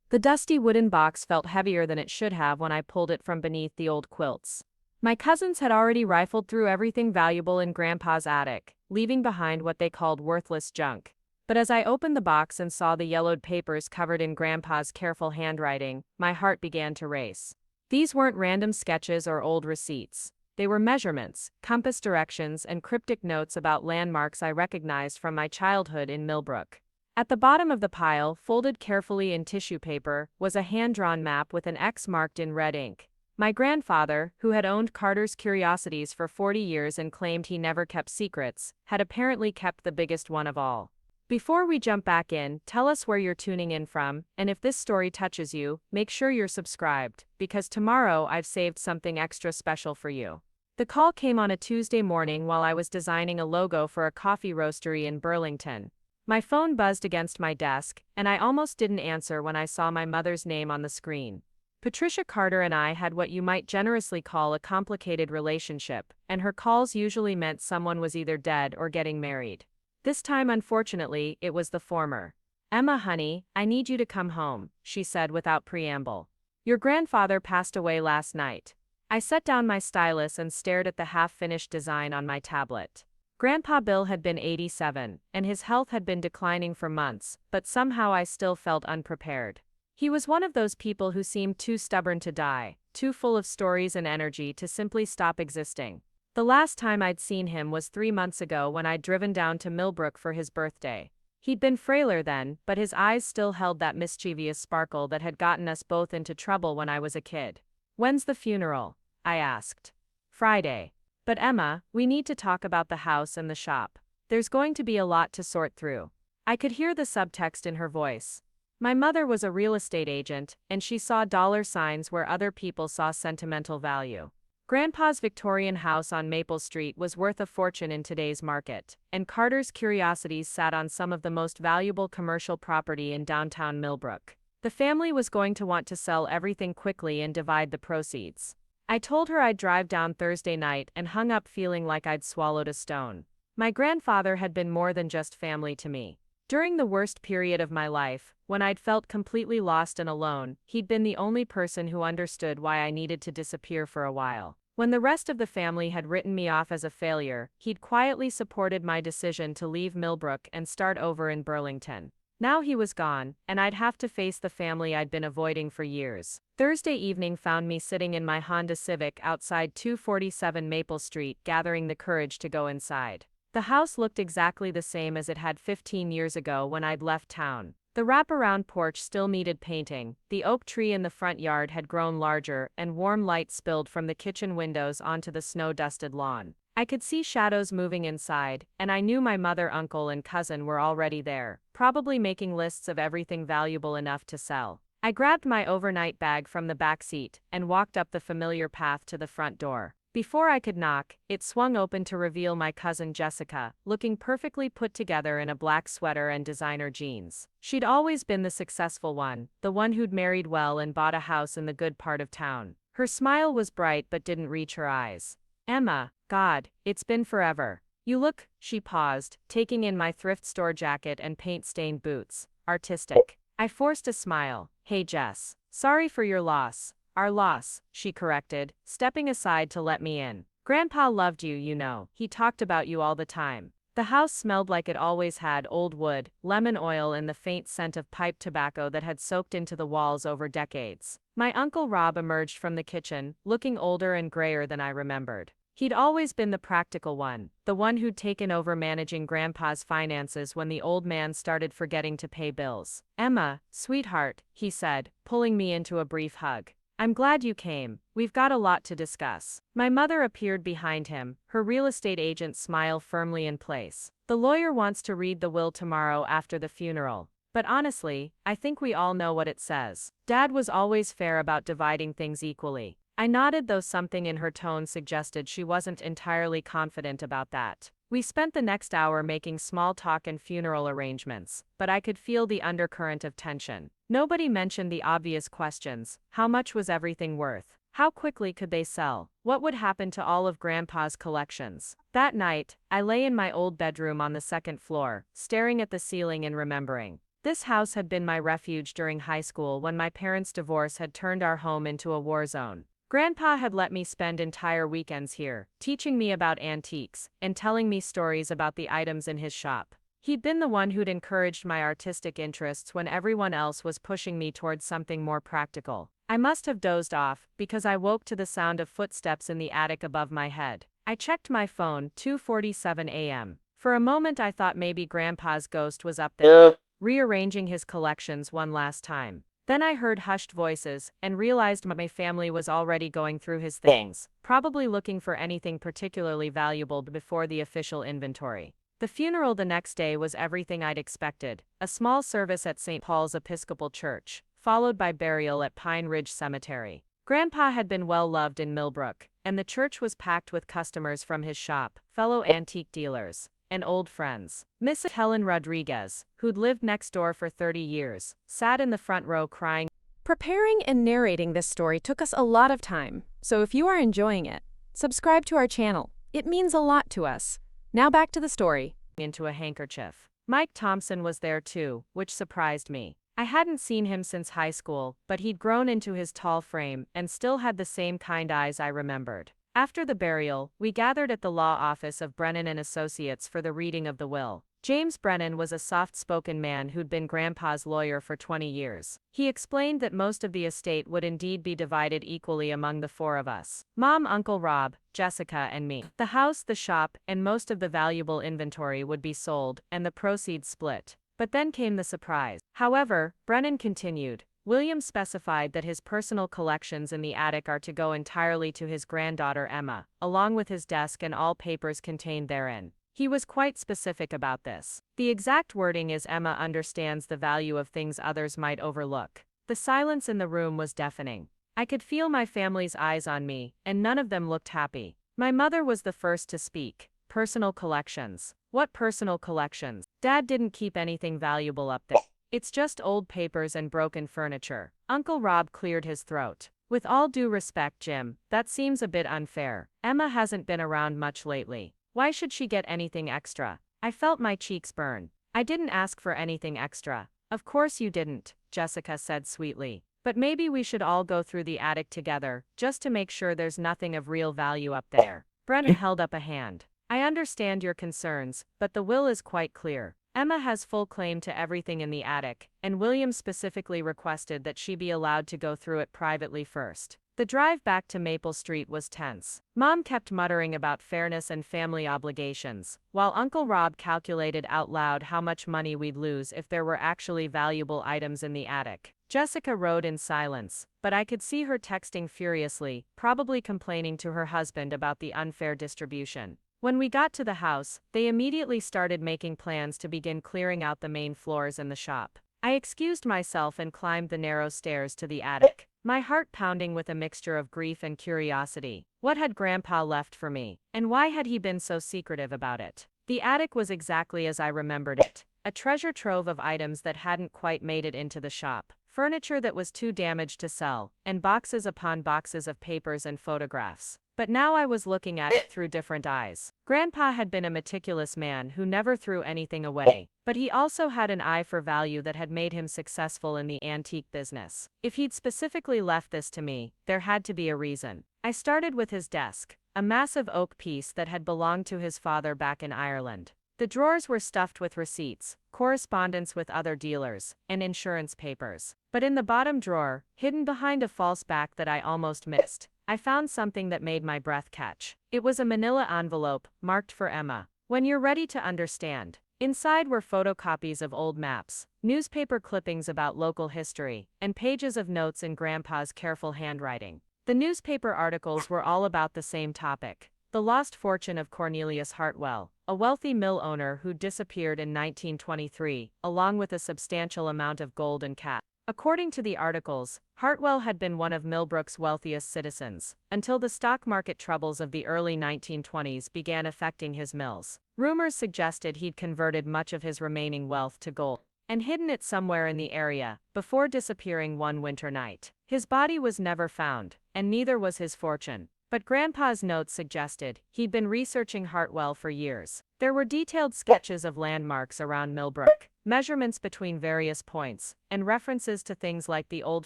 The dusty wooden box felt heavier than it should have when I pulled it from beneath the old quilts. My cousins had already rifled through everything valuable in Grandpa's attic, leaving behind what they called worthless junk. But as I opened the box and saw the yellowed papers covered in Grandpa's careful handwriting, my heart began to race. These weren't random sketches or old receipts. They were measurements, compass directions, and cryptic notes about landmarks I recognized from my childhood in Milbrook. At the bottom of the pile, folded carefully in tissue paper, was a hand-drawn map with an X marked in red ink. My grandfather, who had owned Carter's Curiosities for 40 years and claimed he never kept secrets, had apparently kept the biggest one of all. Before we jump back in, tell us where you're tuning in from, and if this story touches you, make sure you're subscribed, because tomorrow I've saved something extra special for you. The call came on a Tuesday morning while I was designing a logo for a coffee roastery in Burlington. My phone buzzed against my desk, and I almost didn't answer when I saw my mother's name on the screen. Patricia Carter and I had what you might generously call a complicated relationship, and her calls usually meant someone was either dead or getting married. This time, unfortunately, it was the former. "Emma, honey, I need you to come home," she said without preamble. "Your grandfather passed away last night." I set down my stylus and stared at the half-finished design on my tablet. Grandpa Bill had been 87, and his health had been declining for months, but somehow I still felt unprepared. He was one of those people who seemed too stubborn to die, too full of stories and energy to simply stop existing. The last time I'd seen him was 3 months ago when I'd driven down to Milbrook for his birthday. He'd been frailer then, but his eyes still held that mischievous sparkle that had gotten us both into trouble when I was a kid. "When's the funeral?" I asked. "Friday. But Emma, we need to talk about the house and the shop. There's going to be a lot to sort through." I could hear the subtext in her voice. My mother was a real estate agent, and she saw dollar signs where other people saw sentimental value. Grandpa's Victorian house on Maple Street was worth a fortune in today's market, and Carter's Curiosities sat on some of the most valuable commercial property in downtown Milbrook. The family was going to want to sell everything quickly and divide the proceeds. I told her I'd drive down Thursday night and hung up feeling like I'd swallowed a stone. My grandfather had been more than just family to me. During the worst period of my life, when I'd felt completely lost and alone, he'd been the only person who understood why I needed to disappear for a while. When the rest of the family had written me off as a failure, he'd quietly supported my decision to leave Milbrook and start over in Burlington. Now he was gone, and I'd have to face the family I'd been avoiding for years. Thursday evening found me sitting in my Honda Civic outside 247 Maple Street, gathering the courage to go inside. The house looked exactly the same as it had 15 years ago when I'd left town. The wraparound porch still needed painting, the oak tree in the front yard had grown larger, and warm light spilled from the kitchen windows onto the snow-dusted lawn. I could see shadows moving inside, and I knew my mother, uncle, and cousin were already there, probably making lists of everything valuable enough to sell. I grabbed my overnight bag from the back seat and walked up the familiar path to the front door. Before I could knock, it swung open to reveal my cousin Jessica, looking perfectly put together in a black sweater and designer jeans. She'd always been the successful one, the one who'd married well and bought a house in the good part of town. Her smile was bright but didn't reach her eyes. "Emma, God, it's been forever. You look," she paused, taking in my thrift store jacket and paint-stained boots, "artistic." I forced a smile. "Hey Jess. Sorry for your loss." "Our loss," she corrected, stepping aside to let me in. "Grandpa loved you, you know. He talked about you all the time." The house smelled like it always had: old wood, lemon oil, and the faint scent of pipe tobacco that had soaked into the walls over decades. My Uncle Rob emerged from the kitchen, looking older and grayer than I remembered. He'd always been the practical one, the one who'd taken over managing Grandpa's finances when the old man started forgetting to pay bills. "Emma, sweetheart," he said, pulling me into a brief hug. "I'm glad you came. We've got a lot to discuss." My mother appeared behind him, her real estate agent smile firmly in place. "The lawyer wants to read the will tomorrow after the funeral. But honestly, I think we all know what it says." Dad was always fair about dividing things equally. I nodded, though something in her tone suggested she wasn't entirely confident about that. We spent the next hour making small talk and funeral arrangements, but I could feel the undercurrent of tension. Nobody mentioned the obvious questions. How much was everything worth? How quickly could they sell? What would happen to all of Grandpa's collections? That night, I lay in my old bedroom on the second floor, staring at the ceiling and remembering. This house had been my refuge during high school when my parents' divorce had turned our home into a war zone. Grandpa had let me spend entire weekends here, teaching me about antiques and telling me stories about the items in his shop. He'd been the one who'd encouraged my artistic interests when everyone else was pushing me towards something more practical. I must have dozed off, because I woke to the sound of footsteps in the attic above my head. I checked my phone, 2:47 a.m. For a moment I thought maybe Grandpa's ghost was up there, rearranging his collections one last time. Then I heard hushed voices, and realized my family was already going through his things, probably looking for anything particularly valuable before the official inventory. The funeral the next day was everything I'd expected, a small service at St. Paul's Episcopal Church, followed by burial at Pine Ridge Cemetery. Grandpa had been well loved in Milbrook, and the church was packed with customers from his shop, fellow antique dealers, and old friends. Miss Helen Rodriguez, who'd lived next door for 30 years, sat in the front row crying. Preparing and narrating this story took us a lot of time, so if you are enjoying it, subscribe to our channel. It means a lot to us. Now back to the story. Into a handkerchief. Mike Thompson was there too, which surprised me. I hadn't seen him since high school, but he'd grown into his tall frame and still had the same kind eyes I remembered. After the burial, we gathered at the law office of Brennan and Associates for the reading of the will. James Brennan was a soft-spoken man who'd been Grandpa's lawyer for 20 years. He explained that most of the estate would indeed be divided equally among the four of us: Mom, Uncle Rob, Jessica, and me. The house, the shop, and most of the valuable inventory would be sold, and the proceeds split. But then came the surprise. However, Brennan continued, William specified that his personal collections in the attic are to go entirely to his granddaughter Emma, along with his desk and all papers contained therein. He was quite specific about this. The exact wording is Emma understands the value of things others might overlook. The silence in the room was deafening. I could feel my family's eyes on me, and none of them looked happy. My mother was the first to speak. Personal collections. What personal collections? Dad didn't keep anything valuable up there. It's just old papers and broken furniture. Uncle Rob cleared his throat. With all due respect, Jim, that seems a bit unfair. Emma hasn't been around much lately. Why should she get anything extra? I felt my cheeks burn. I didn't ask for anything extra. Of course you didn't, Jessica said sweetly. But maybe we should all go through the attic together, just to make sure there's nothing of real value up there. Brennan held up a hand. I understand your concerns, but the will is quite clear. Emma has full claim to everything in the attic, and William specifically requested that she be allowed to go through it privately first. The drive back to Maple Street was tense. Mom kept muttering about fairness and family obligations, while Uncle Rob calculated out loud how much money we'd lose if there were actually valuable items in the attic. Jessica rode in silence, but I could see her texting furiously, probably complaining to her husband about the unfair distribution. When we got to the house, they immediately started making plans to begin clearing out the main floors and the shop. I excused myself and climbed the narrow stairs to the attic, my heart pounding with a mixture of grief and curiosity. What had Grandpa left for me, and why had he been so secretive about it? The attic was exactly as I remembered it, a treasure trove of items that hadn't quite made it into the shop, furniture that was too damaged to sell, and boxes upon boxes of papers and photographs. But now I was looking at it through different eyes. Grandpa had been a meticulous man who never threw anything away, but he also had an eye for value that had made him successful in the antique business. If he'd specifically left this to me, there had to be a reason. I started with his desk, a massive oak piece that had belonged to his father back in Ireland. The drawers were stuffed with receipts, correspondence with other dealers, and insurance papers. But in the bottom drawer, hidden behind a false back that I almost missed, I found something that made my breath catch. It was a manila envelope, marked for Emma. When you're ready to understand. Inside were photocopies of old maps, newspaper clippings about local history, and pages of notes in Grandpa's careful handwriting. The newspaper articles were all about the same topic: the lost fortune of Cornelius Hartwell, a wealthy mill owner who disappeared in 1923, along with a substantial amount of gold and cash. According to the articles, Hartwell had been one of Milbrook's wealthiest citizens, until the stock market troubles of the early 1920s began affecting his mills. Rumors suggested he'd converted much of his remaining wealth to gold, and hidden it somewhere in the area, before disappearing one winter night. His body was never found, and neither was his fortune. But Grandpa's notes suggested he'd been researching Hartwell for years. There were detailed sketches of landmarks around Milbrook, measurements between various points, and references to things like the old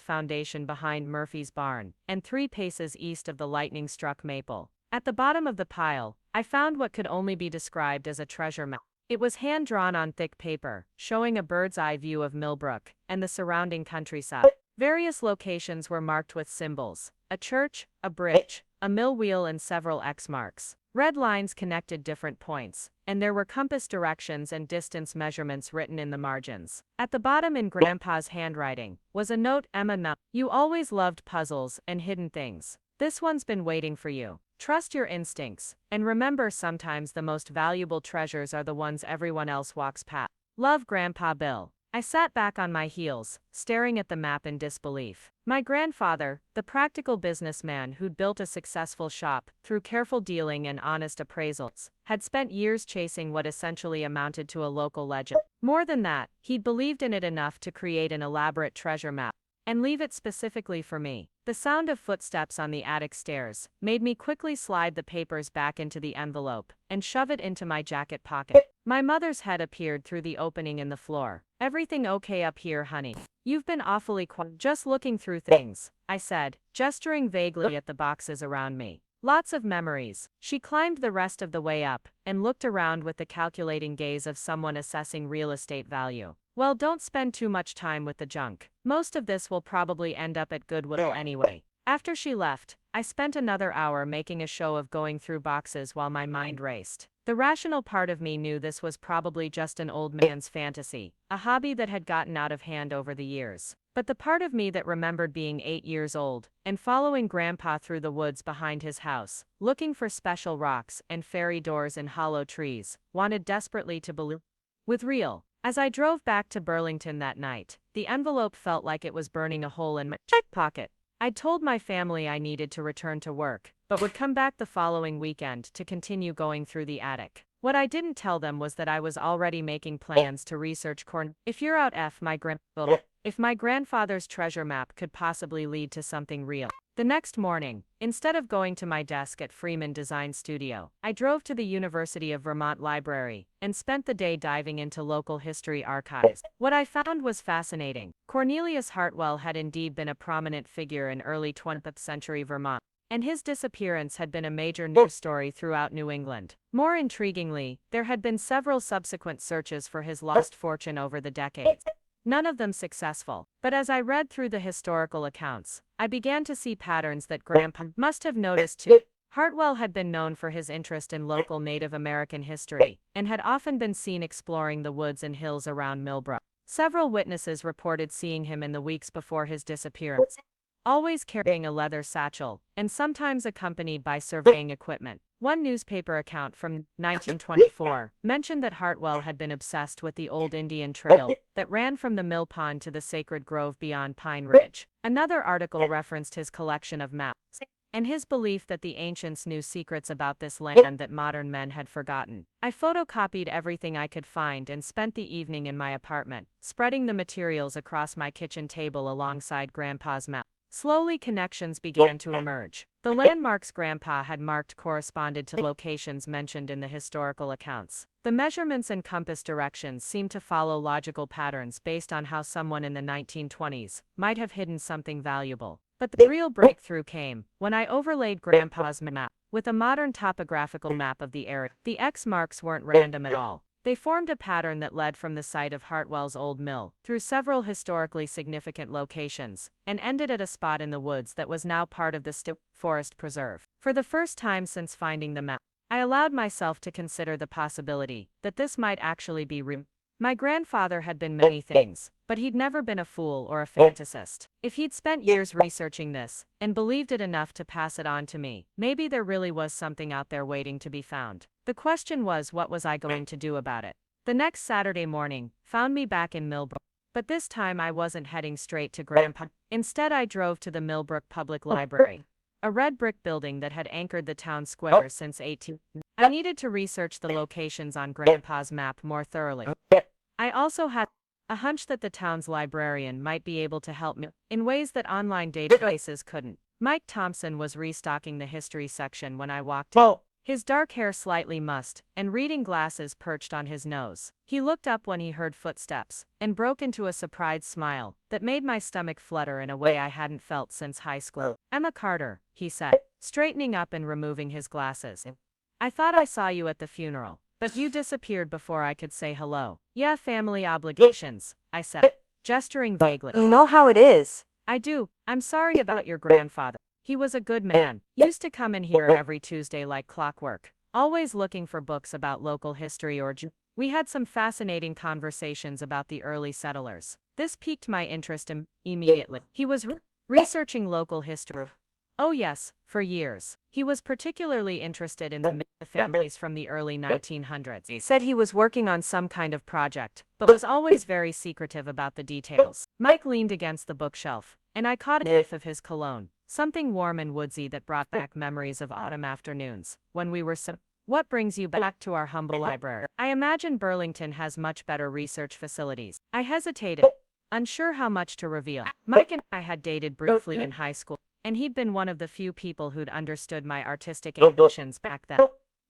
foundation behind Murphy's barn, and 3 paces east of the lightning-struck maple. At the bottom of the pile, I found what could only be described as a treasure map. It was hand-drawn on thick paper, showing a bird's-eye view of Milbrook and the surrounding countryside. Various locations were marked with symbols: a church, a bridge, a mill wheel, and several X marks. Red lines connected different points, and there were compass directions and distance measurements written in the margins. At the bottom, in Grandpa's handwriting, was a note: Emma, you always loved puzzles and hidden things. This one's been waiting for you. Trust your instincts, and remember, sometimes the most valuable treasures are the ones everyone else walks past. Love, Grandpa Bill. I sat back on my heels, staring at the map in disbelief. My grandfather, the practical businessman who'd built a successful shop through careful dealing and honest appraisals, had spent years chasing what essentially amounted to a local legend. More than that, he'd believed in it enough to create an elaborate treasure map and leave it specifically for me. The sound of footsteps on the attic stairs made me quickly slide the papers back into the envelope and shove it into my jacket pocket. My mother's head appeared through the opening in the floor. Everything okay up here, honey? You've been awfully quiet. Just looking through things, I said, gesturing vaguely at the boxes around me. Lots of memories. She climbed the rest of the way up and looked around with the calculating gaze of someone assessing real estate value. Well, don't spend too much time with the junk. Most of this will probably end up at Goodwill anyway. After she left, I spent another hour making a show of going through boxes while my mind raced. The rational part of me knew this was probably just an old man's fantasy, a hobby that had gotten out of hand over the years. But the part of me that remembered being 8 years old and following Grandpa through the woods behind his house, looking for special rocks and fairy doors in hollow trees, wanted desperately to believe with real. As I drove back to Burlington that night, the envelope felt like it was burning a hole in my pocket. I'd told my family I needed to return to work, but would come back the following weekend to continue going through the attic. What I didn't tell them was that I was already making plans to research If you're out if my grandfather's treasure map could possibly lead to something real. The next morning, instead of going to my desk at Freeman Design Studio, I drove to the University of Vermont Library and spent the day diving into local history archives. What I found was fascinating. Cornelius Hartwell had indeed been a prominent figure in early 20th century Vermont, and his disappearance had been a major news story throughout New England. More intriguingly, there had been several subsequent searches for his lost fortune over the decades. None of them successful, but as I read through the historical accounts, I began to see patterns that Grandpa must have noticed too. Hartwell had been known for his interest in local Native American history, and had often been seen exploring the woods and hills around Milbrook. Several witnesses reported seeing him in the weeks before his disappearance, always carrying a leather satchel, and sometimes accompanied by surveying equipment. One newspaper account from 1924 mentioned that Hartwell had been obsessed with the old Indian trail that ran from the mill pond to the sacred grove beyond Pine Ridge. Another article referenced his collection of maps and his belief that the ancients knew secrets about this land that modern men had forgotten. I photocopied everything I could find and spent the evening in my apartment, spreading the materials across my kitchen table alongside Grandpa's map. Slowly, connections began to emerge. The landmarks Grandpa had marked corresponded to locations mentioned in the historical accounts. The measurements and compass directions seemed to follow logical patterns based on how someone in the 1920s might have hidden something valuable. But the real breakthrough came when I overlaid Grandpa's map with a modern topographical map of the area. The X marks weren't random at all. They formed a pattern that led from the site of Hartwell's old mill, through several historically significant locations, and ended at a spot in the woods that was now part of the Stipp Forest Preserve. For the first time since finding the map, I allowed myself to consider the possibility that this might actually be real. My grandfather had been many things, but he'd never been a fool or a fantasist. If he'd spent years researching this, and believed it enough to pass it on to me, maybe there really was something out there waiting to be found. The question was, what was I going to do about it? The next Saturday morning found me back in Milbrook, but this time I wasn't heading straight to Grandpa. Instead, I drove to the Milbrook Public Library, a red brick building that had anchored the town square since 18. I needed to research the locations on Grandpa's map more thoroughly. I also had a hunch that the town's librarian might be able to help me in ways that online databases couldn't. Mike Thompson was restocking the history section when I walked in. his dark hair slightly mussed, and reading glasses perched on his nose. He looked up when he heard footsteps, and broke into a surprised smile that made my stomach flutter in a way I hadn't felt since high school. "Emma Carter," he said, straightening up and removing his glasses. "I thought I saw you at the funeral, but you disappeared before I could say hello." "Yeah, family obligations," I said, gesturing vaguely. You know how it is. "I do. I'm sorry about your grandfather. He was a good man. Used to come in here every Tuesday like clockwork, always looking for books about local history or we had some fascinating conversations about the early settlers." This piqued my interest immediately. He was researching local history. Oh yes, for years. He was particularly interested in the families from the early 1900s. He said he was working on some kind of project, but was always very secretive about the details. Mike leaned against the bookshelf, and I caught a whiff of his cologne, something warm and woodsy that brought back memories of autumn afternoons, when we were "What brings you back to our humble library?" "I imagine Burlington has much better research facilities." I hesitated, unsure how much to reveal. Mike and I had dated briefly in high school, and he'd been one of the few people who'd understood my artistic ambitions back then.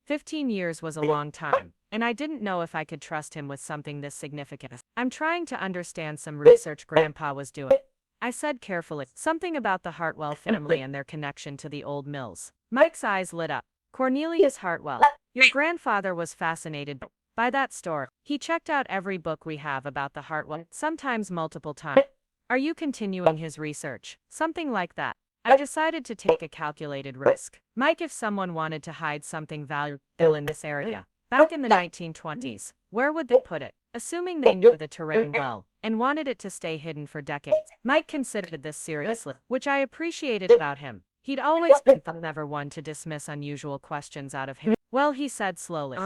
15 years was a long time, and I didn't know if I could trust him with something this significant. "I'm trying to understand some research Grandpa was doing," I said carefully, "something about the Hartwell family and their connection to the old mills." Mike's eyes lit up. "Cornelius Hartwell. Your grandfather was fascinated by that story. He checked out every book we have about the Hartwell, sometimes multiple times." "Are you continuing his research?" "Something like that." I decided to take a calculated risk. "Mike, if someone wanted to hide something valuable in this area, back in the 1920s, where would they put it? Assuming they knew the terrain well, and wanted it to stay hidden for decades." Mike considered this seriously, which I appreciated about him. He'd always been never one to dismiss unusual questions out of him. "Well," he said slowly,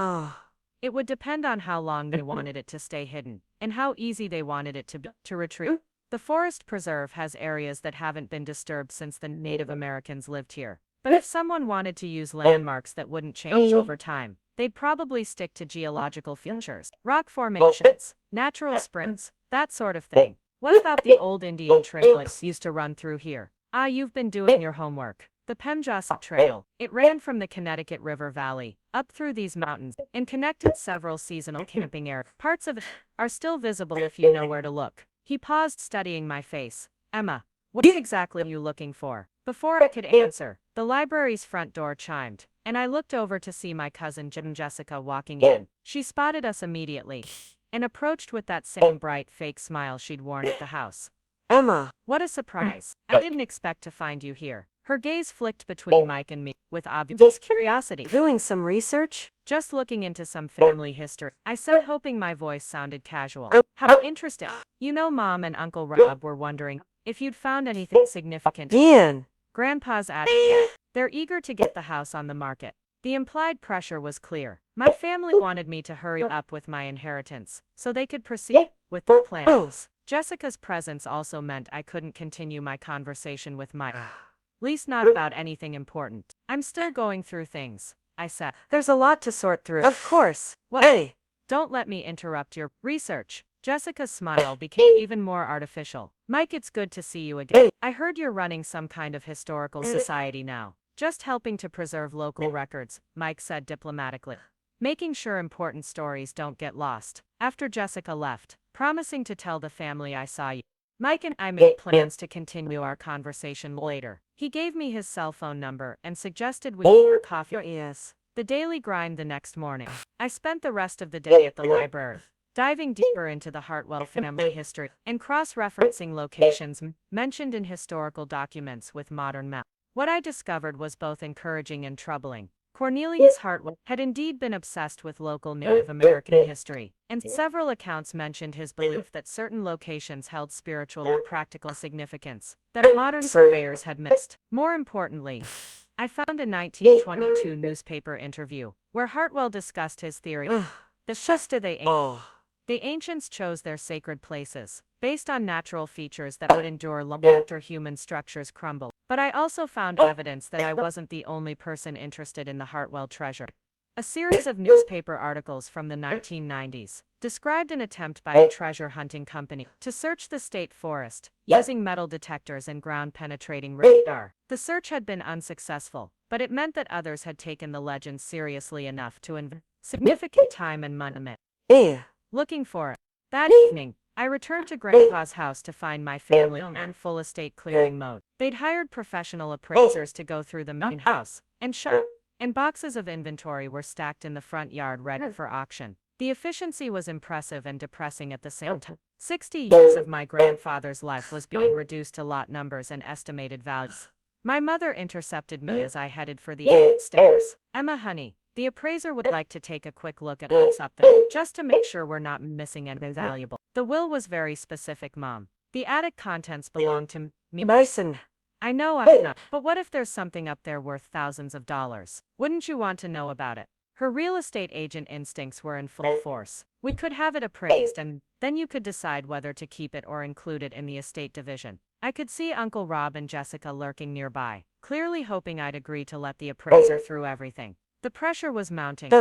"it would depend on how long they wanted it to stay hidden, and how easy they wanted it to retrieve. The forest preserve has areas that haven't been disturbed since the Native Americans lived here. But if someone wanted to use landmarks that wouldn't change over time, they'd probably stick to geological features, rock formations, natural springs, that sort of thing. What about the old Indian trails used to run through here?" "Ah, you've been doing your homework. The Pemjasa Trail. It ran from the Connecticut River Valley, up through these mountains, and connected several seasonal camping areas. Parts of it are still visible if you know where to look." He paused, studying my face. "Emma, what exactly are you looking for?" Before I could answer, the library's front door chimed, and I looked over to see my cousin Jessica walking in. She spotted us immediately, and approached with that same bright fake smile she'd worn at the house. Emma. "What a surprise. I didn't expect to find you here." Her gaze flicked between Mike and me, with obvious curiosity. Doing some research? "Just looking into some family history," I said, hoping my voice sounded casual. "How interesting. You know, Mom and Uncle Rob were wondering if you'd found anything significant." Ian. Grandpa's added. "They're eager to get the house on the market." The implied pressure was clear. My family wanted me to hurry up with my inheritance, so they could proceed with their plans. Jessica's presence also meant I couldn't continue my conversation with Mike. Least not about anything important. "I'm still going through things," I said. There's a lot to sort through. "Of course. What?" Hey. "Don't let me interrupt your research." Jessica's smile became even more artificial. "Mike, it's good to see you again. I heard you're running some kind of historical society now." "Just helping to preserve local records," Mike said diplomatically. "Making sure important stories don't get lost." After Jessica left, promising to tell the family I saw you, Mike and I made plans to continue our conversation later. He gave me his cell phone number and suggested we order coffee. Yes. The daily grind the next morning. I spent the rest of the day at the library, diving deeper into the Hartwell family history and cross-referencing locations mentioned in historical documents with modern maps. What I discovered was both encouraging and troubling. Cornelius Hartwell had indeed been obsessed with local Native American history, and several accounts mentioned his belief that certain locations held spiritual or practical significance that modern surveyors had missed. More importantly, I found a 1922 newspaper interview where Hartwell discussed his theory. The Shasta the ancients chose their sacred places based on natural features that would endure long after human structures crumble. But I also found evidence that I wasn't the only person interested in the Hartwell treasure. A series of newspaper articles from the 1990s described an attempt by a treasure hunting company to search the state forest using metal detectors and ground-penetrating radar. The search had been unsuccessful, but it meant that others had taken the legend seriously enough to invest significant time and money looking for it. That evening, I returned to Grandpa's house to find my family in full estate clearing mode. They'd hired professional appraisers to go through the main house, and boxes of inventory were stacked in the front yard ready for auction. The efficiency was impressive and depressing at the same time. 60 years of my grandfather's life was being reduced to lot numbers and estimated values. My mother intercepted me as I headed for the stairs. "Emma, honey, the appraiser would like to take a quick look at something, just to make sure we're not missing anything valuable." The will was very specific, Mom. The attic contents belong to me. Mason. I know I'm not, but what if there's something up there worth thousands of dollars? Wouldn't you want to know about it? Her real estate agent instincts were in full force. We could have it appraised, and then you could decide whether to keep it or include it in the estate division. I could see Uncle Rob and Jessica lurking nearby, clearly hoping I'd agree to let the appraiser through everything. The pressure was mounting,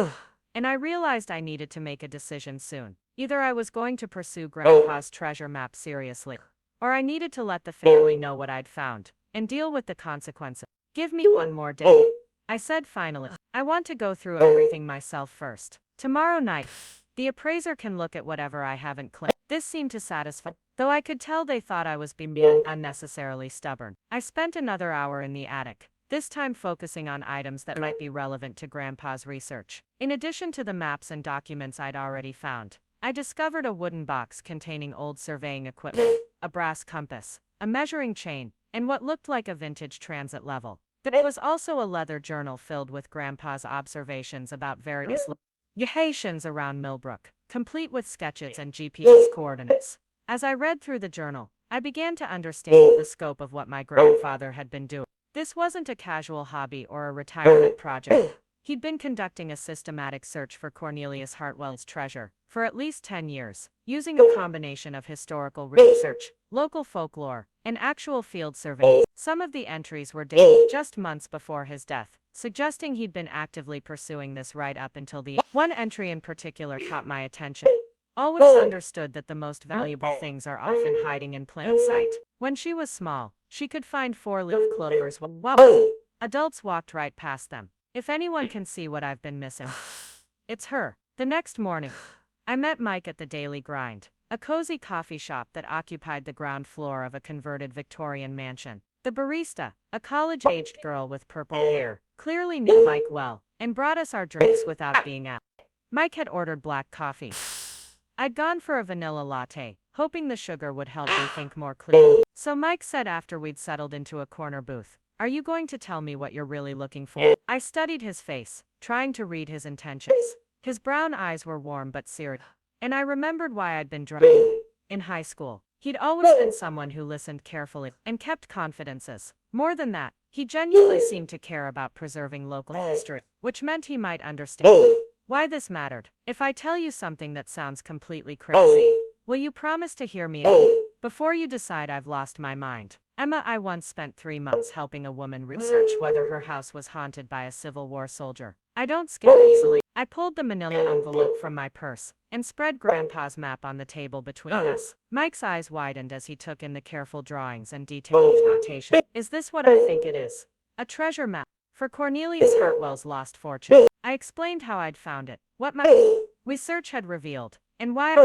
and I realized I needed to make a decision soon. Either I was going to pursue Grandpa's treasure map seriously, or I needed to let the family know what I'd found and deal with the consequences. "Give me one more day," I said finally. "I want to go through everything myself first. Tomorrow night, the appraiser can look at whatever I haven't claimed." This seemed to satisfy, though I could tell they thought I was being unnecessarily stubborn. I spent another hour in the attic, this time focusing on items that might be relevant to Grandpa's research. In addition to the maps and documents I'd already found, I discovered a wooden box containing old surveying equipment, a brass compass, a measuring chain, and what looked like a vintage transit level. There was also a leather journal filled with Grandpa's observations about various locations around Milbrook, complete with sketches and GPS coordinates. As I read through the journal, I began to understand the scope of what my grandfather had been doing. This wasn't a casual hobby or a retirement project. He'd been conducting a systematic search for Cornelius Hartwell's treasure for at least 10 years, using a combination of historical research, local folklore, and actual field surveys. Some of the entries were dated just months before his death, suggesting he'd been actively pursuing this right up until the end. One entry in particular caught my attention. "Always understood that the most valuable things are often hiding in plain sight. When she was small, she could find four-leaf clovers while adults walked right past them. If anyone can see what I've been missing, it's her." The next morning, I met Mike at the Daily Grind, a cozy coffee shop that occupied the ground floor of a converted Victorian mansion. The barista, a college-aged girl with purple hair, clearly knew Mike well, and brought us our drinks without being asked. Mike had ordered black coffee. I'd gone for a vanilla latte, hoping the sugar would help me think more clearly. So Mike said after we'd settled into a corner booth, "Are you going to tell me what you're really looking for?" I studied his face, trying to read his intentions. His brown eyes were warm but serious, and I remembered why I'd been drawn in high school. He'd always been someone who listened carefully and kept confidences. More than that, he genuinely seemed to care about preserving local history, which meant he might understand why this mattered. "If I tell you something that sounds completely crazy, will you promise to hear me out before you decide I've lost my mind?" Emma, I once spent 3 months helping a woman research whether her house was haunted by a Civil War soldier. I don't skip easily. I pulled the manila envelope from my purse and spread Grandpa's map on the table between us. Mike's eyes widened as he took in the careful drawings and detailed notation. "Is this what I think it is? A treasure map for Cornelius Hartwell's lost fortune?" I explained how I'd found it, what my research had revealed, and why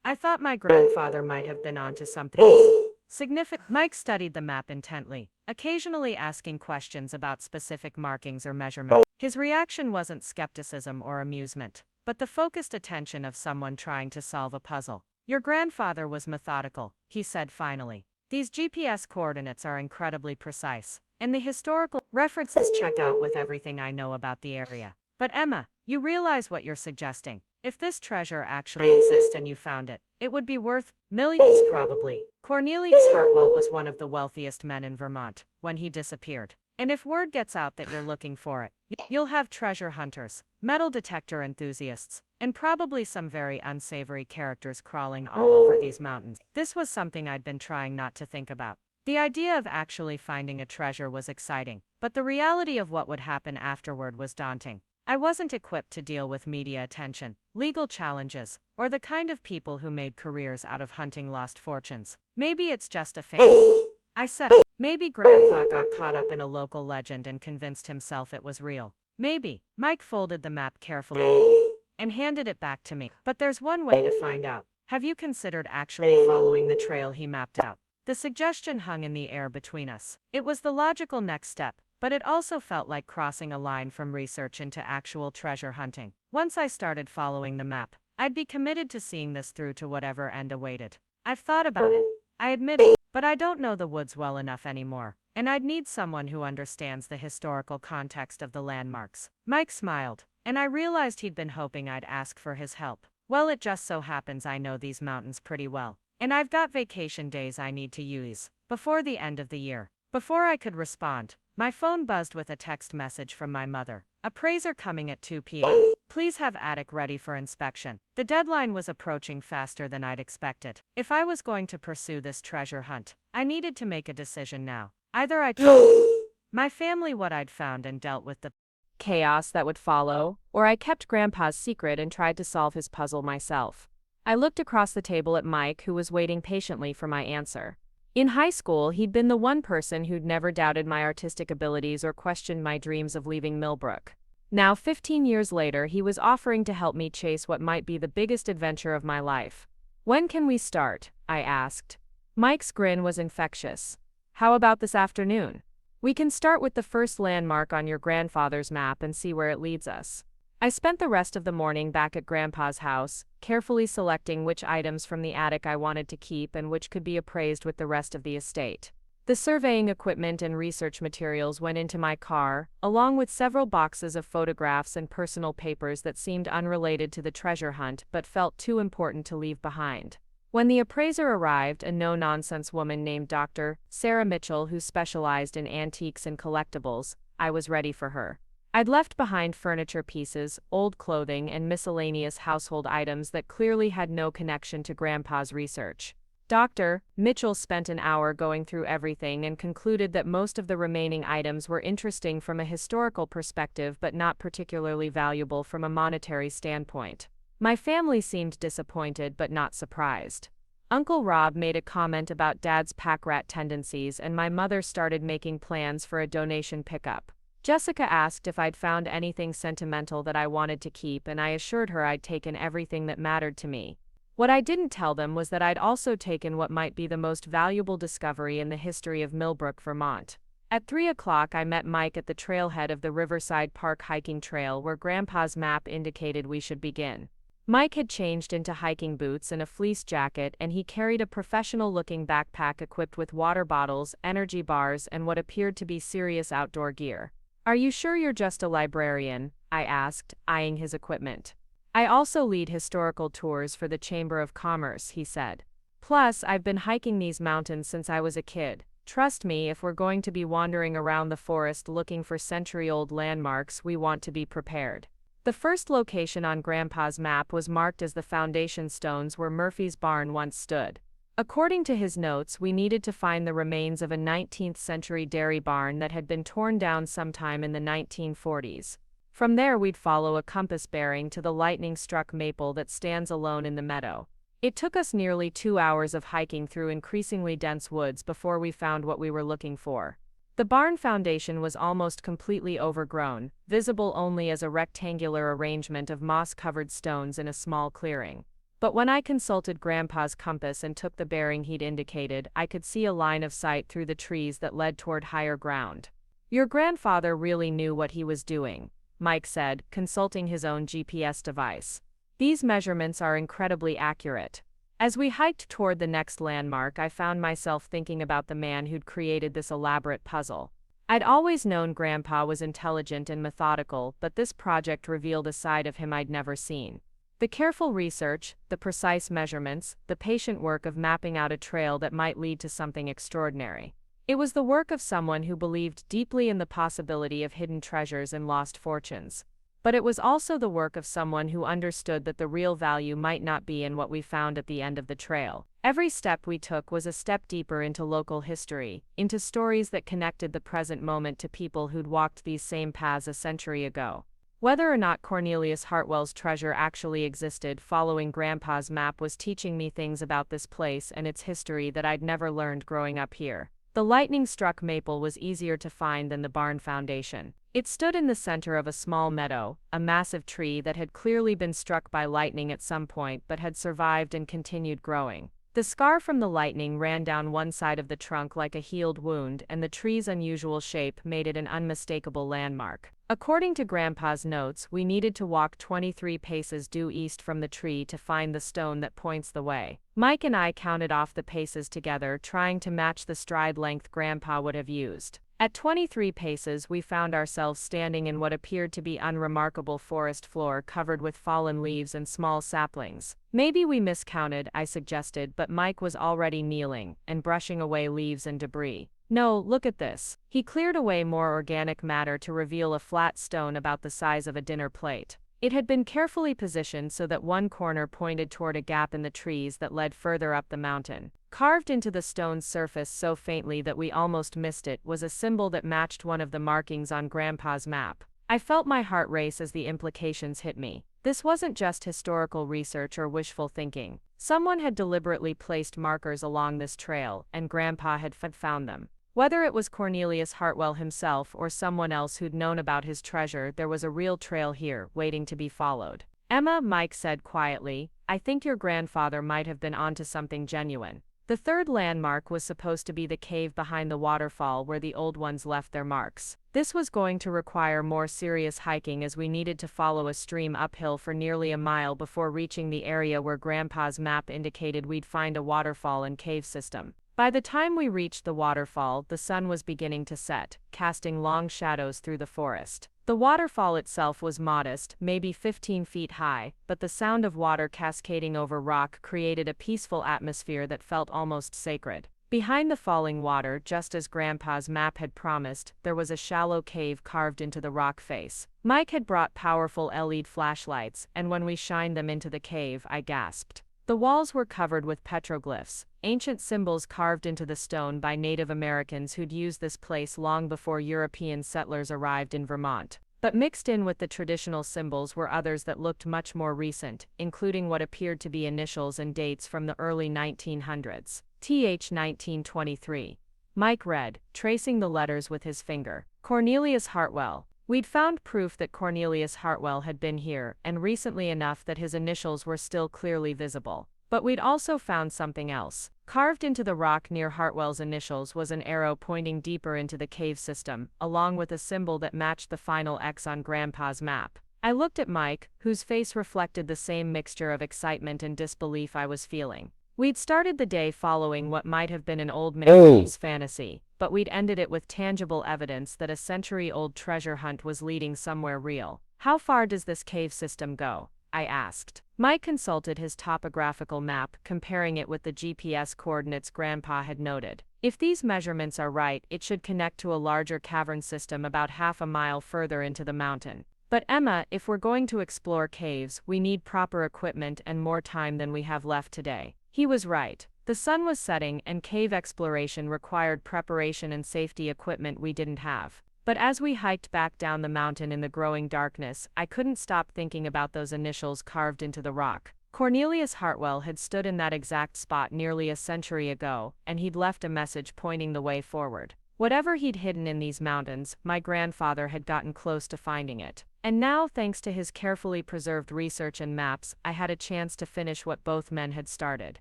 I thought my grandfather might have been onto something significant. Mike studied the map intently, occasionally asking questions about specific markings or measurements. His reaction wasn't skepticism or amusement, but the focused attention of someone trying to solve a puzzle. "Your grandfather was methodical," he said finally. "These GPS coordinates are incredibly precise, and the historical references check out with everything I know about the area. But Emma, you realize what you're suggesting. If this treasure actually exists and you found it, it would be worth millions probably. Cornelius Hartwell was one of the wealthiest men in Vermont when he disappeared. And if word gets out that you're looking for it, you'll have treasure hunters, metal detector enthusiasts, and probably some very unsavory characters crawling all over these mountains." This was something I'd been trying not to think about. The idea of actually finding a treasure was exciting, but the reality of what would happen afterward was daunting. I wasn't equipped to deal with media attention, legal challenges, or the kind of people who made careers out of hunting lost fortunes. Maybe it's just a phase. I said. Maybe Grandpa got caught up in a local legend and convinced himself it was real. Maybe. Mike folded the map carefully and handed it back to me. But there's one way to find out. Have you considered actually following the trail he mapped out? The suggestion hung in the air between us. It was the logical next step, but it also felt like crossing a line from research into actual treasure hunting. Once I started following the map, I'd be committed to seeing this through to whatever end awaited. I've thought about it, I admit it, but I don't know the woods well enough anymore, and I'd need someone who understands the historical context of the landmarks. Mike smiled, and I realized he'd been hoping I'd ask for his help. Well, it just so happens I know these mountains pretty well, and I've got vacation days I need to use before the end of the year. Before I could respond, my phone buzzed with a text message from my mother. Appraiser coming at 2 p.m. Please have attic ready for inspection. The deadline was approaching faster than I'd expected. If I was going to pursue this treasure hunt, I needed to make a decision now. Either I told my family what I'd found and dealt with the Chaos that would follow, or I kept Grandpa's secret and tried to solve his puzzle myself. I looked across the table at Mike, who was waiting patiently for my answer. In high school, he'd been the one person who'd never doubted my artistic abilities or questioned my dreams of leaving Milbrook. Now, 15 years later, he was offering to help me chase what might be the biggest adventure of my life. When can we start? I asked. Mike's grin was infectious. How about this afternoon? We can start with the first landmark on your grandfather's map and see where it leads us. I spent the rest of the morning back at Grandpa's house, carefully selecting which items from the attic I wanted to keep and which could be appraised with the rest of the estate. The surveying equipment and research materials went into my car, along with several boxes of photographs and personal papers that seemed unrelated to the treasure hunt but felt too important to leave behind. When the appraiser arrived, a no-nonsense woman named Dr. Sarah Mitchell, who specialized in antiques and collectibles, I was ready for her. I'd left behind furniture pieces, old clothing, and miscellaneous household items that clearly had no connection to Grandpa's research. Dr. Mitchell spent an hour going through everything and concluded that most of the remaining items were interesting from a historical perspective but not particularly valuable from a monetary standpoint. My family seemed disappointed but not surprised. Uncle Rob made a comment about Dad's pack rat tendencies, and my mother started making plans for a donation pickup. Jessica asked if I'd found anything sentimental that I wanted to keep, and I assured her I'd taken everything that mattered to me. What I didn't tell them was that I'd also taken what might be the most valuable discovery in the history of Milbrook, Vermont. At 3 o'clock, I met Mike at the trailhead of the Riverside Park hiking trail where Grandpa's map indicated we should begin. Mike had changed into hiking boots and a fleece jacket, and he carried a professional-looking backpack equipped with water bottles, energy bars, and what appeared to be serious outdoor gear. "Are you sure you're just a librarian?" I asked, eyeing his equipment. "I also lead historical tours for the Chamber of Commerce," he said. "Plus, I've been hiking these mountains since I was a kid. Trust me, if we're going to be wandering around the forest looking for century-old landmarks, we want to be prepared." The first location on Grandpa's map was marked as the foundation stones where Murphy's barn once stood. According to his notes, we needed to find the remains of a 19th-century dairy barn that had been torn down sometime in the 1940s. From there, we'd follow a compass bearing to the lightning-struck maple that stands alone in the meadow. It took us nearly 2 hours of hiking through increasingly dense woods before we found what we were looking for. The barn foundation was almost completely overgrown, visible only as a rectangular arrangement of moss-covered stones in a small clearing. But when I consulted Grandpa's compass and took the bearing he'd indicated, I could see a line of sight through the trees that led toward higher ground. "Your grandfather really knew what he was doing," Mike said, consulting his own GPS device. "These measurements are incredibly accurate." As we hiked toward the next landmark, I found myself thinking about the man who'd created this elaborate puzzle. I'd always known Grandpa was intelligent and methodical, but this project revealed a side of him I'd never seen. The careful research, the precise measurements, the patient work of mapping out a trail that might lead to something extraordinary. It was the work of someone who believed deeply in the possibility of hidden treasures and lost fortunes. But it was also the work of someone who understood that the real value might not be in what we found at the end of the trail. Every step we took was a step deeper into local history, into stories that connected the present moment to people who'd walked these same paths a century ago. Whether or not Cornelius Hartwell's treasure actually existed, following Grandpa's map was teaching me things about this place and its history that I'd never learned growing up here. The lightning-struck maple was easier to find than the barn foundation. It stood in the center of a small meadow, a massive tree that had clearly been struck by lightning at some point but had survived and continued growing. The scar from the lightning ran down one side of the trunk like a healed wound, and the tree's unusual shape made it an unmistakable landmark. According to Grandpa's notes, we needed to walk 23 paces due east from the tree to find the stone that points the way. Mike and I counted off the paces together, trying to match the stride length Grandpa would have used. At 23 paces, we found ourselves standing in what appeared to be unremarkable forest floor covered with fallen leaves and small saplings. Maybe we miscounted, I suggested, but Mike was already kneeling and brushing away leaves and debris. No, look at this. He cleared away more organic matter to reveal a flat stone about the size of a dinner plate. It had been carefully positioned so that one corner pointed toward a gap in the trees that led further up the mountain. Carved into the stone's surface so faintly that we almost missed it was a symbol that matched one of the markings on Grandpa's map. I felt my heart race as the implications hit me. This wasn't just historical research or wishful thinking. Someone had deliberately placed markers along this trail, and Grandpa had found them. Whether it was Cornelius Hartwell himself or someone else who'd known about his treasure, there was a real trail here, waiting to be followed. "Emma," Mike said quietly, "I think your grandfather might have been onto something genuine." The third landmark was supposed to be the cave behind the waterfall where the old ones left their marks. This was going to require more serious hiking as we needed to follow a stream uphill for nearly a mile before reaching the area where Grandpa's map indicated we'd find a waterfall and cave system. By the time we reached the waterfall, the sun was beginning to set, casting long shadows through the forest. The waterfall itself was modest, maybe 15 feet high, but the sound of water cascading over rock created a peaceful atmosphere that felt almost sacred. Behind the falling water, just as Grandpa's map had promised, there was a shallow cave carved into the rock face. Mike had brought powerful LED flashlights, and when we shined them into the cave, I gasped. The walls were covered with petroglyphs, ancient symbols carved into the stone by Native Americans who'd used this place long before European settlers arrived in Vermont. But mixed in with the traditional symbols were others that looked much more recent, including what appeared to be initials and dates from the early 1900s. TH 1923. Mike read, tracing the letters with his finger. Cornelius Hartwell. We'd found proof that Cornelius Hartwell had been here, and recently enough that his initials were still clearly visible. But we'd also found something else. Carved into the rock near Hartwell's initials was an arrow pointing deeper into the cave system, along with a symbol that matched the final X on Grandpa's map. I looked at Mike, whose face reflected the same mixture of excitement and disbelief I was feeling. We'd started the day following what might have been an old man's fantasy, but we'd ended it with tangible evidence that a century-old treasure hunt was leading somewhere real. "How far does this cave system go?" I asked. Mike consulted his topographical map, comparing it with the GPS coordinates Grandpa had noted. "If these measurements are right, it should connect to a larger cavern system about half a mile further into the mountain. But Emma, if we're going to explore caves, we need proper equipment and more time than we have left today." He was right. The sun was setting, and cave exploration required preparation and safety equipment we didn't have. But as we hiked back down the mountain in the growing darkness, I couldn't stop thinking about those initials carved into the rock. Cornelius Hartwell had stood in that exact spot nearly a century ago, and he'd left a message pointing the way forward. Whatever he'd hidden in these mountains, my grandfather had gotten close to finding it. And now, thanks to his carefully preserved research and maps, I had a chance to finish what both men had started.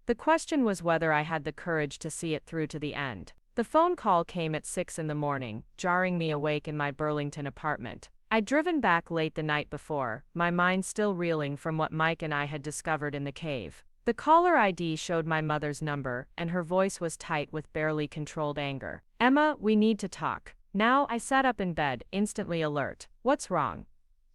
The question was whether I had the courage to see it through to the end. The phone call came at 6 in the morning, jarring me awake in my Burlington apartment. I'd driven back late the night before, my mind still reeling from what Mike and I had discovered in the cave. The caller ID showed my mother's number, and her voice was tight with barely controlled anger. "Emma, we need to talk." Now, I sat up in bed, instantly alert. "What's wrong?"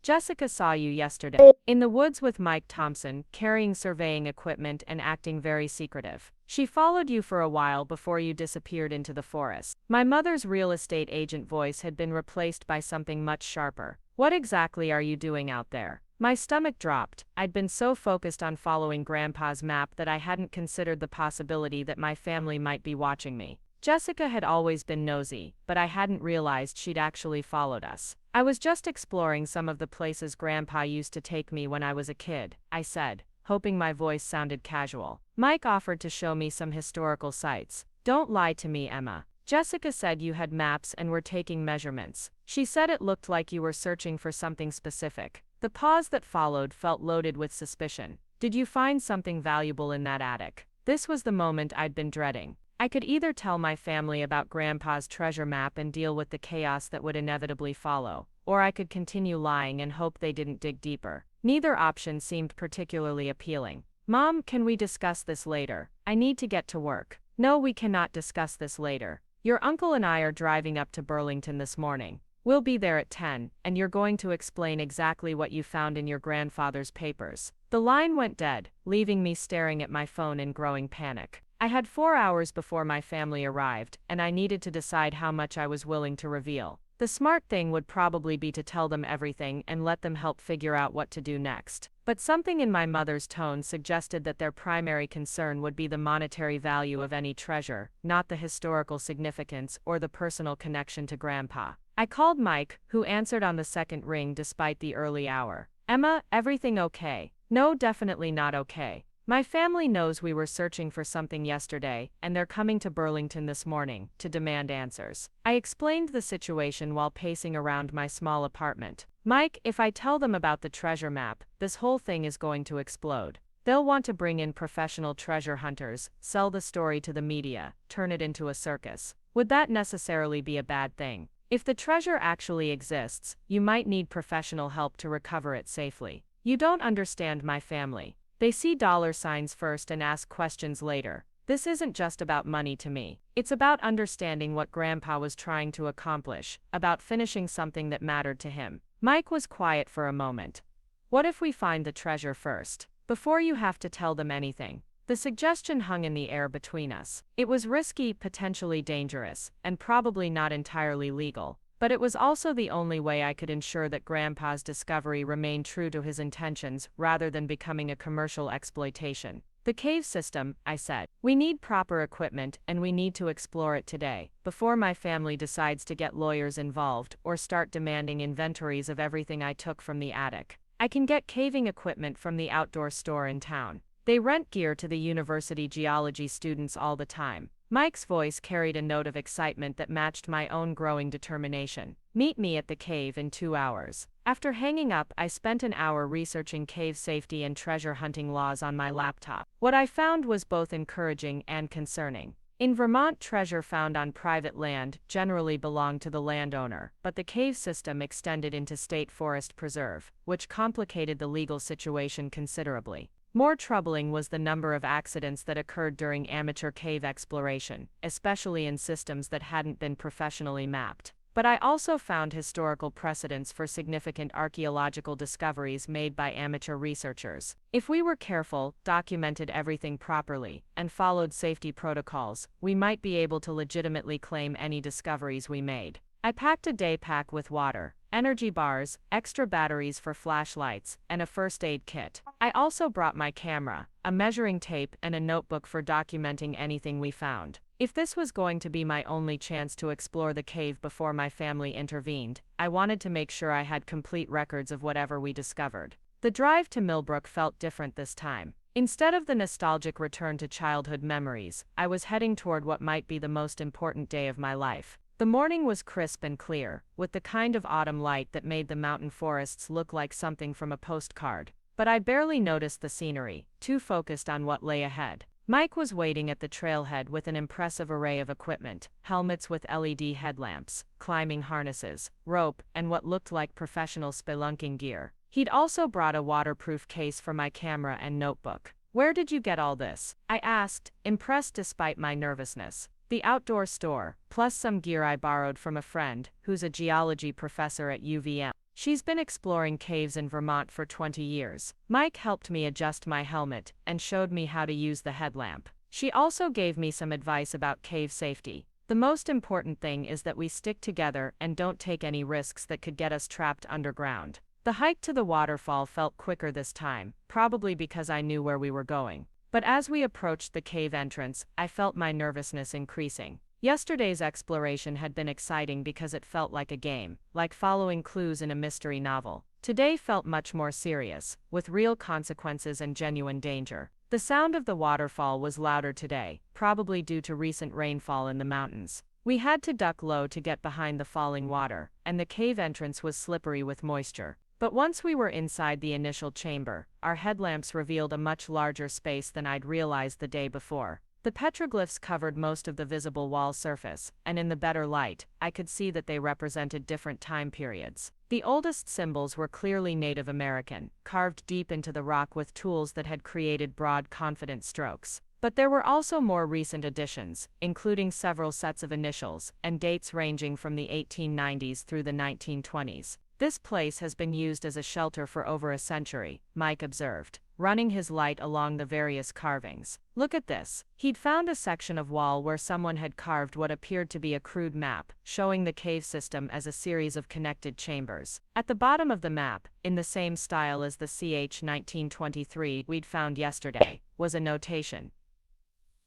"Jessica saw you yesterday in the woods with Mike Thompson, carrying surveying equipment and acting very secretive. She followed you for a while before you disappeared into the forest." My mother's real estate agent voice had been replaced by something much sharper. "What exactly are you doing out there?" My stomach dropped. I'd been so focused on following Grandpa's map that I hadn't considered the possibility that my family might be watching me. Jessica had always been nosy, but I hadn't realized she'd actually followed us. "I was just exploring some of the places Grandpa used to take me when I was a kid," I said, hoping my voice sounded casual. Mike offered to show me some historical sites. "Don't lie to me, Emma." Jessica said you had maps and were taking measurements. She said it looked like you were searching for something specific. The pause that followed felt loaded with suspicion. Did you find something valuable in that attic? This was the moment I'd been dreading. I could either tell my family about Grandpa's treasure map and deal with the chaos that would inevitably follow, or I could continue lying and hope they didn't dig deeper. Neither option seemed particularly appealing. Mom, can we discuss this later? I need to get to work. No, we cannot discuss this later. Your uncle and I are driving up to Burlington this morning. We'll be there at 10, and you're going to explain exactly what you found in your grandfather's papers. The line went dead, leaving me staring at my phone in growing panic. I had 4 hours before my family arrived, and I needed to decide how much I was willing to reveal. The smart thing would probably be to tell them everything and let them help figure out what to do next. But something in my mother's tone suggested that their primary concern would be the monetary value of any treasure, not the historical significance or the personal connection to Grandpa. I called Mike, who answered on the second ring despite the early hour. Emma, everything okay? No, definitely not okay. My family knows we were searching for something yesterday, and they're coming to Burlington this morning to demand answers. I explained the situation while pacing around my small apartment. Mike, if I tell them about the treasure map, this whole thing is going to explode. They'll want to bring in professional treasure hunters, sell the story to the media, turn it into a circus. Would that necessarily be a bad thing? If the treasure actually exists, you might need professional help to recover it safely. You don't understand my family. They see dollar signs first and ask questions later. This isn't just about money to me. It's about understanding what Grandpa was trying to accomplish, about finishing something that mattered to him. Mike was quiet for a moment. What if we find the treasure first, before you have to tell them anything? The suggestion hung in the air between us. It was risky, potentially dangerous, and probably not entirely legal. But it was also the only way I could ensure that Grandpa's discovery remained true to his intentions rather than becoming a commercial exploitation. The cave system, I said. We need proper equipment and we need to explore it today, before my family decides to get lawyers involved or start demanding inventories of everything I took from the attic. I can get caving equipment from the outdoor store in town. They rent gear to the university geology students all the time. Mike's voice carried a note of excitement that matched my own growing determination. Meet me at the cave in 2 hours. After hanging up, I spent an hour researching cave safety and treasure hunting laws on my laptop. What I found was both encouraging and concerning. In Vermont, treasure found on private land generally belonged to the landowner, but the cave system extended into state forest preserve, which complicated the legal situation considerably. More troubling was the number of accidents that occurred during amateur cave exploration, especially in systems that hadn't been professionally mapped. But I also found historical precedents for significant archaeological discoveries made by amateur researchers. If we were careful, documented everything properly, and followed safety protocols, we might be able to legitimately claim any discoveries we made. I packed a day pack with water, energy bars, extra batteries for flashlights, and a first aid kit. I also brought my camera, a measuring tape, and a notebook for documenting anything we found. If this was going to be my only chance to explore the cave before my family intervened, I wanted to make sure I had complete records of whatever we discovered. The drive to Milbrook felt different this time. Instead of the nostalgic return to childhood memories, I was heading toward what might be the most important day of my life. The morning was crisp and clear, with the kind of autumn light that made the mountain forests look like something from a postcard. But I barely noticed the scenery, too focused on what lay ahead. Mike was waiting at the trailhead with an impressive array of equipment: helmets with LED headlamps, climbing harnesses, rope, and what looked like professional spelunking gear. He'd also brought a waterproof case for my camera and notebook. "Where did you get all this?" I asked, impressed despite my nervousness. "The outdoor store, plus some gear I borrowed from a friend, who's a geology professor at UVM. She's been exploring caves in Vermont for 20 years. Mike helped me adjust my helmet and showed me how to use the headlamp. She also gave me some advice about cave safety. The most important thing is that we stick together and don't take any risks that could get us trapped underground." The hike to the waterfall felt quicker this time, probably because I knew where we were going. But as we approached the cave entrance, I felt my nervousness increasing. Yesterday's exploration had been exciting because it felt like a game, like following clues in a mystery novel. Today felt much more serious, with real consequences and genuine danger. The sound of the waterfall was louder today, probably due to recent rainfall in the mountains. We had to duck low to get behind the falling water, and the cave entrance was slippery with moisture. But once we were inside the initial chamber, our headlamps revealed a much larger space than I'd realized the day before. The petroglyphs covered most of the visible wall surface, and in the better light, I could see that they represented different time periods. The oldest symbols were clearly Native American, carved deep into the rock with tools that had created broad, confident strokes. But there were also more recent additions, including several sets of initials, and dates ranging from the 1890s through the 1920s. This place has been used as a shelter for over a century, Mike observed, running his light along the various carvings. Look at this. He'd found a section of wall where someone had carved what appeared to be a crude map, showing the cave system as a series of connected chambers. At the bottom of the map, in the same style as the CH 1923 we'd found yesterday, was a notation.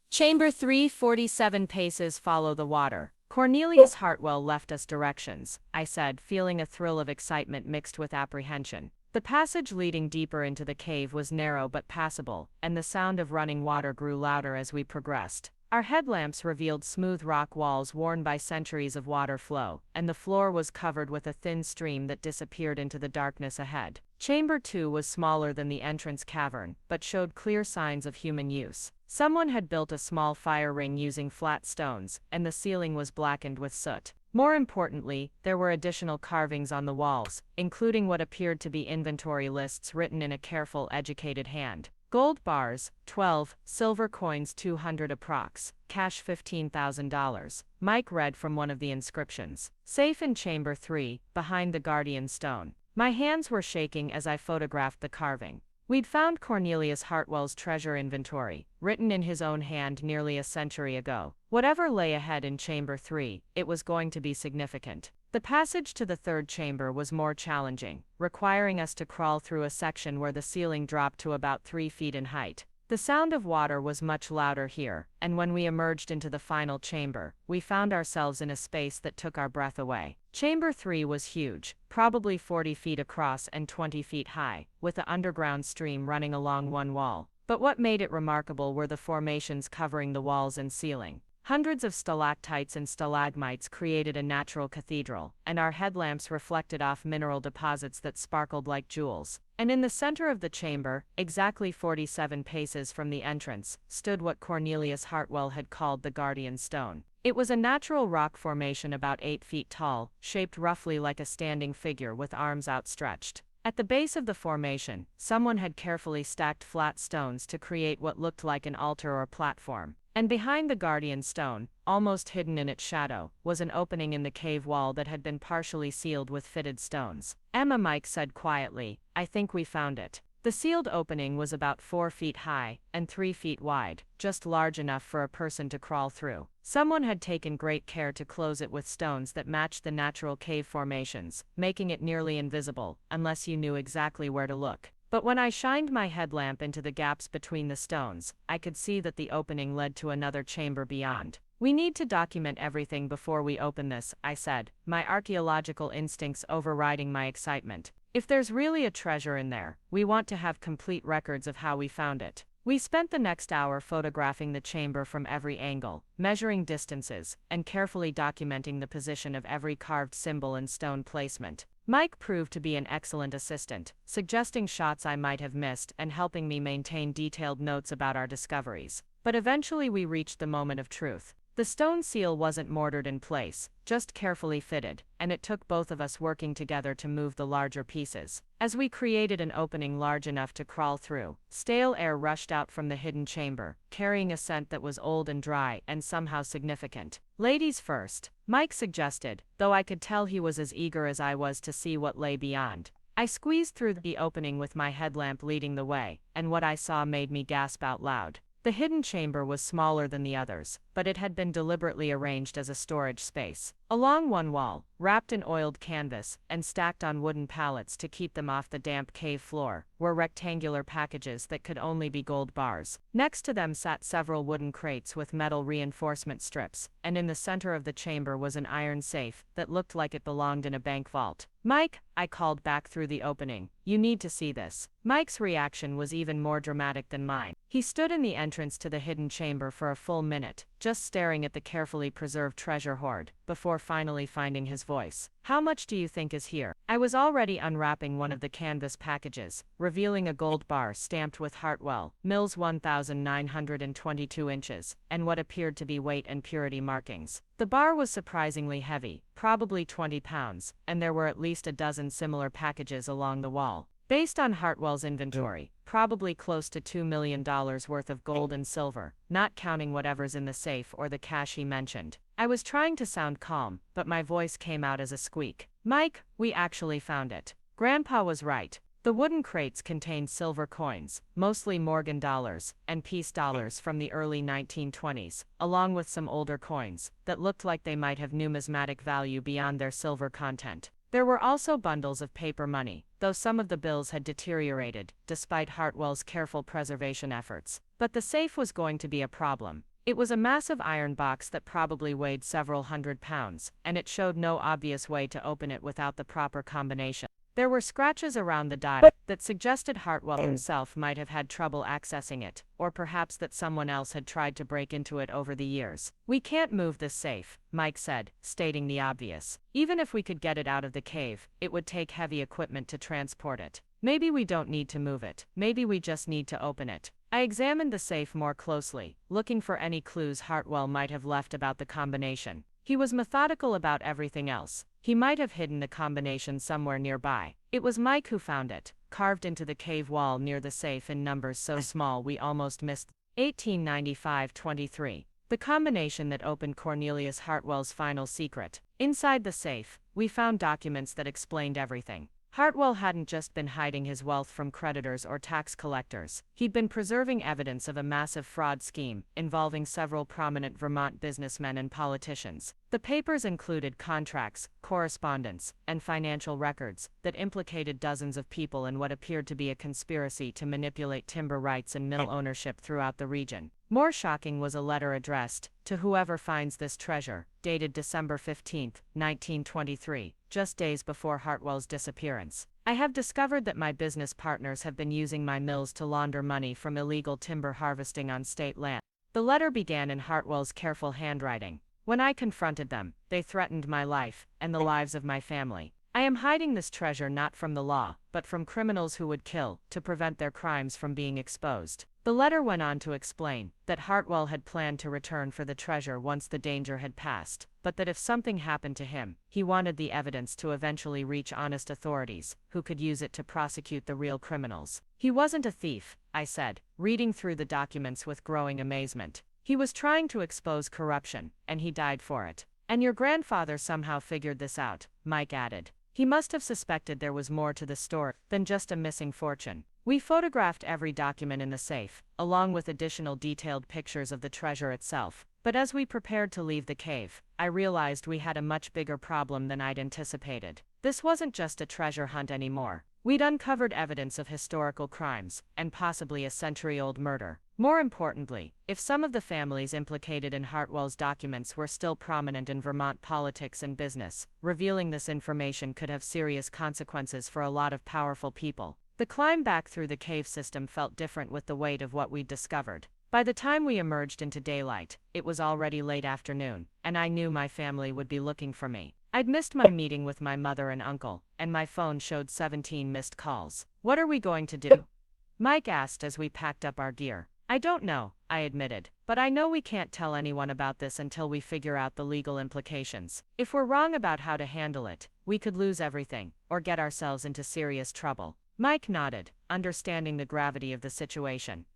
Chamber 347 paces follow the water. Cornelius Hartwell left us directions, I said, feeling a thrill of excitement mixed with apprehension. The passage leading deeper into the cave was narrow but passable, and the sound of running water grew louder as we progressed. Our headlamps revealed smooth rock walls worn by centuries of water flow, and the floor was covered with a thin stream that disappeared into the darkness ahead. Chamber 2 was smaller than the entrance cavern, but showed clear signs of human use. Someone had built a small fire ring using flat stones, and the ceiling was blackened with soot. More importantly, there were additional carvings on the walls, including what appeared to be inventory lists written in a careful, educated hand. Gold bars, 12, silver coins 200 approx, cash $15,000. Mike read from one of the inscriptions. Safe in Chamber 3, behind the Guardian Stone. My hands were shaking as I photographed the carving. We'd found Cornelius Hartwell's treasure inventory, written in his own hand nearly a century ago. Whatever lay ahead in Chamber 3, it was going to be significant. The passage to the third chamber was more challenging, requiring us to crawl through a section where the ceiling dropped to about 3 feet in height. The sound of water was much louder here, and when we emerged into the final chamber, we found ourselves in a space that took our breath away. Chamber 3 was huge, probably 40 feet across and 20 feet high, with an underground stream running along one wall. But what made it remarkable were the formations covering the walls and ceiling. Hundreds of stalactites and stalagmites created a natural cathedral, and our headlamps reflected off mineral deposits that sparkled like jewels. And in the center of the chamber, exactly 47 paces from the entrance, stood what Cornelius Hartwell had called the Guardian Stone. It was a natural rock formation about 8 feet tall, shaped roughly like a standing figure with arms outstretched. At the base of the formation, someone had carefully stacked flat stones to create what looked like an altar or platform. And behind the Guardian Stone, almost hidden in its shadow, was an opening in the cave wall that had been partially sealed with fitted stones. Emma, Mike said quietly, I think we found it. The sealed opening was about 4 feet high and 3 feet wide, just large enough for a person to crawl through. Someone had taken great care to close it with stones that matched the natural cave formations, making it nearly invisible, unless you knew exactly where to look. But when I shined my headlamp into the gaps between the stones, I could see that the opening led to another chamber beyond. We need to document everything before we open this, I said, my archaeological instincts overriding my excitement. If there's really a treasure in there, we want to have complete records of how we found it. We spent the next hour photographing the chamber from every angle, measuring distances, and carefully documenting the position of every carved symbol and stone placement. Mike proved to be an excellent assistant, suggesting shots I might have missed and helping me maintain detailed notes about our discoveries. But eventually we reached the moment of truth. The stone seal wasn't mortared in place, just carefully fitted, and it took both of us working together to move the larger pieces. As we created an opening large enough to crawl through, stale air rushed out from the hidden chamber, carrying a scent that was old and dry and somehow significant. Ladies first, Mike suggested, though I could tell he was as eager as I was to see what lay beyond. I squeezed through the opening with my headlamp leading the way, and what I saw made me gasp out loud. The hidden chamber was smaller than the others, but it had been deliberately arranged as a storage space. Along one wall, wrapped in oiled canvas, and stacked on wooden pallets to keep them off the damp cave floor, were rectangular packages that could only be gold bars. Next to them sat several wooden crates with metal reinforcement strips, and in the center of the chamber was an iron safe that looked like it belonged in a bank vault. "Mike," I called back through the opening, "you need to see this." Mike's reaction was even more dramatic than mine. He stood in the entrance to the hidden chamber for a full minute, just staring at the carefully preserved treasure hoard, before finally finding his voice. "How much do you think is here?" I was already unwrapping one of the canvas packages, revealing a gold bar stamped with Hartwell, Mills 1922 inches, and what appeared to be weight and purity markings. The bar was surprisingly heavy, probably 20 pounds, and there were at least a dozen similar packages along the wall. Based on Hartwell's inventory, probably close to $2 million worth of gold and silver, not counting whatever's in the safe or the cash he mentioned. I was trying to sound calm, but my voice came out as a squeak. "Mike, we actually found it." Grandpa was right. The wooden crates contained silver coins, mostly Morgan dollars, and peace dollars from the early 1920s, along with some older coins that looked like they might have numismatic value beyond their silver content. There were also bundles of paper money, though some of the bills had deteriorated, despite Hartwell's careful preservation efforts. But the safe was going to be a problem. It was a massive iron box that probably weighed several hundred pounds, and it showed no obvious way to open it without the proper combination. There were scratches around the dial that suggested Hartwell himself might have had trouble accessing it, or perhaps that someone else had tried to break into it over the years. "We can't move this safe," Mike said, stating the obvious. "Even if we could get it out of the cave, it would take heavy equipment to transport it. Maybe we don't need to move it. Maybe we just need to open it." I examined the safe more closely, looking for any clues Hartwell might have left about the combination. He was methodical about everything else. He might have hidden the combination somewhere nearby. It was Mike who found it, carved into the cave wall near the safe in numbers so small we almost missed 1895-23. The combination that opened Cornelius Hartwell's final secret. Inside the safe, we found documents that explained everything. Hartwell hadn't just been hiding his wealth from creditors or tax collectors. He'd been preserving evidence of a massive fraud scheme involving several prominent Vermont businessmen and politicians. The papers included contracts, correspondence, and financial records that implicated dozens of people in what appeared to be a conspiracy to manipulate timber rights and mill ownership throughout the region. More shocking was a letter addressed to whoever finds this treasure, dated December 15, 1923, just days before Hartwell's disappearance. "I have discovered that my business partners have been using my mills to launder money from illegal timber harvesting on state land." The letter began in Hartwell's careful handwriting. "When I confronted them, they threatened my life and the lives of my family. I am hiding this treasure not from the law, but from criminals who would kill to prevent their crimes from being exposed." The letter went on to explain that Hartwell had planned to return for the treasure once the danger had passed, but that if something happened to him, he wanted the evidence to eventually reach honest authorities, who could use it to prosecute the real criminals. "He wasn't a thief," I said, reading through the documents with growing amazement. "He was trying to expose corruption, and he died for it." "And your grandfather somehow figured this out," Mike added. "He must have suspected there was more to the story than just a missing fortune." We photographed every document in the safe, along with additional detailed pictures of the treasure itself. But as we prepared to leave the cave, I realized we had a much bigger problem than I'd anticipated. This wasn't just a treasure hunt anymore. We'd uncovered evidence of historical crimes, and possibly a century-old murder. More importantly, if some of the families implicated in Hartwell's documents were still prominent in Vermont politics and business, revealing this information could have serious consequences for a lot of powerful people. The climb back through the cave system felt different with the weight of what we'd discovered. By the time we emerged into daylight, it was already late afternoon, and I knew my family would be looking for me. I'd missed my meeting with my mother and uncle, and my phone showed 17 missed calls. "What are we going to do?" Mike asked as we packed up our gear. "I don't know," I admitted, "but I know we can't tell anyone about this until we figure out the legal implications. If we're wrong about how to handle it, we could lose everything, or get ourselves into serious trouble." Mike nodded, understanding the gravity of the situation.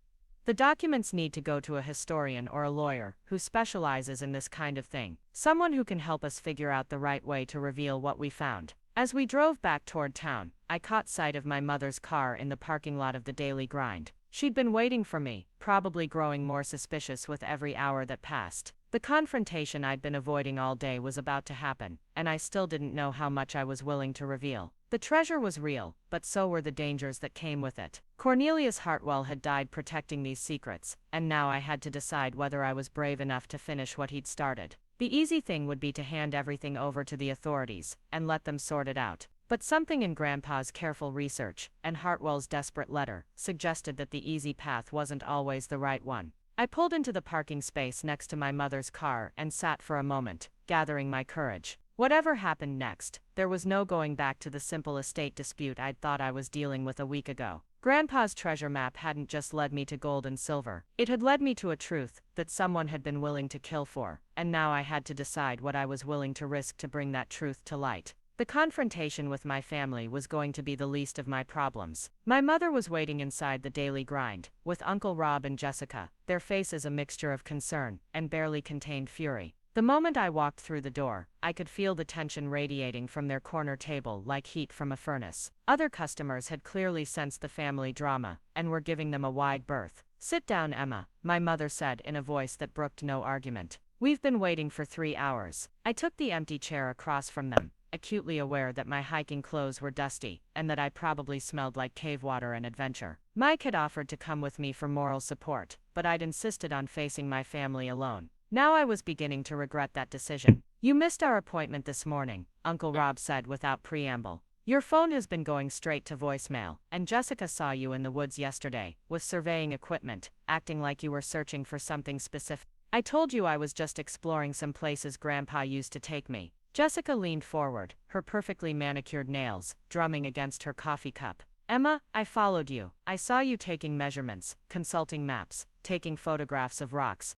"The documents need to go to a historian or a lawyer who specializes in this kind of thing, someone who can help us figure out the right way to reveal what we found." As we drove back toward town, I caught sight of my mother's car in the parking lot of the Daily Grind. She'd been waiting for me, probably growing more suspicious with every hour that passed. The confrontation I'd been avoiding all day was about to happen, and I still didn't know how much I was willing to reveal. The treasure was real, but so were the dangers that came with it. Cornelius Hartwell had died protecting these secrets, and now I had to decide whether I was brave enough to finish what he'd started. The easy thing would be to hand everything over to the authorities and let them sort it out. But something in Grandpa's careful research and Hartwell's desperate letter suggested that the easy path wasn't always the right one. I pulled into the parking space next to my mother's car and sat for a moment, gathering my courage. Whatever happened next, there was no going back to the simple estate dispute I'd thought I was dealing with a week ago. Grandpa's treasure map hadn't just led me to gold and silver. It had led me to a truth that someone had been willing to kill for, and now I had to decide what I was willing to risk to bring that truth to light. The confrontation with my family was going to be the least of my problems. My mother was waiting inside the daily grind, with Uncle Rob and Jessica, their faces a mixture of concern and barely contained fury. The moment I walked through the door, I could feel the tension radiating from their corner table like heat from a furnace. Other customers had clearly sensed the family drama and were giving them a wide berth. "Sit down, Emma," my mother said in a voice that brooked no argument. "We've been waiting for 3 hours." I took the empty chair across from them, acutely aware that my hiking clothes were dusty and that I probably smelled like cave water and adventure. Mike had offered to come with me for moral support, but I'd insisted on facing my family alone. Now I was beginning to regret that decision. "You missed our appointment this morning," Uncle Rob said without preamble. "Your phone has been going straight to voicemail, and Jessica saw you in the woods yesterday, with surveying equipment, acting like you were searching for something specific." "I told you I was just exploring some places Grandpa used to take me." Jessica leaned forward, her perfectly manicured nails drumming against her coffee cup. "Emma, I followed you. I saw you taking measurements, consulting maps, taking photographs of rocks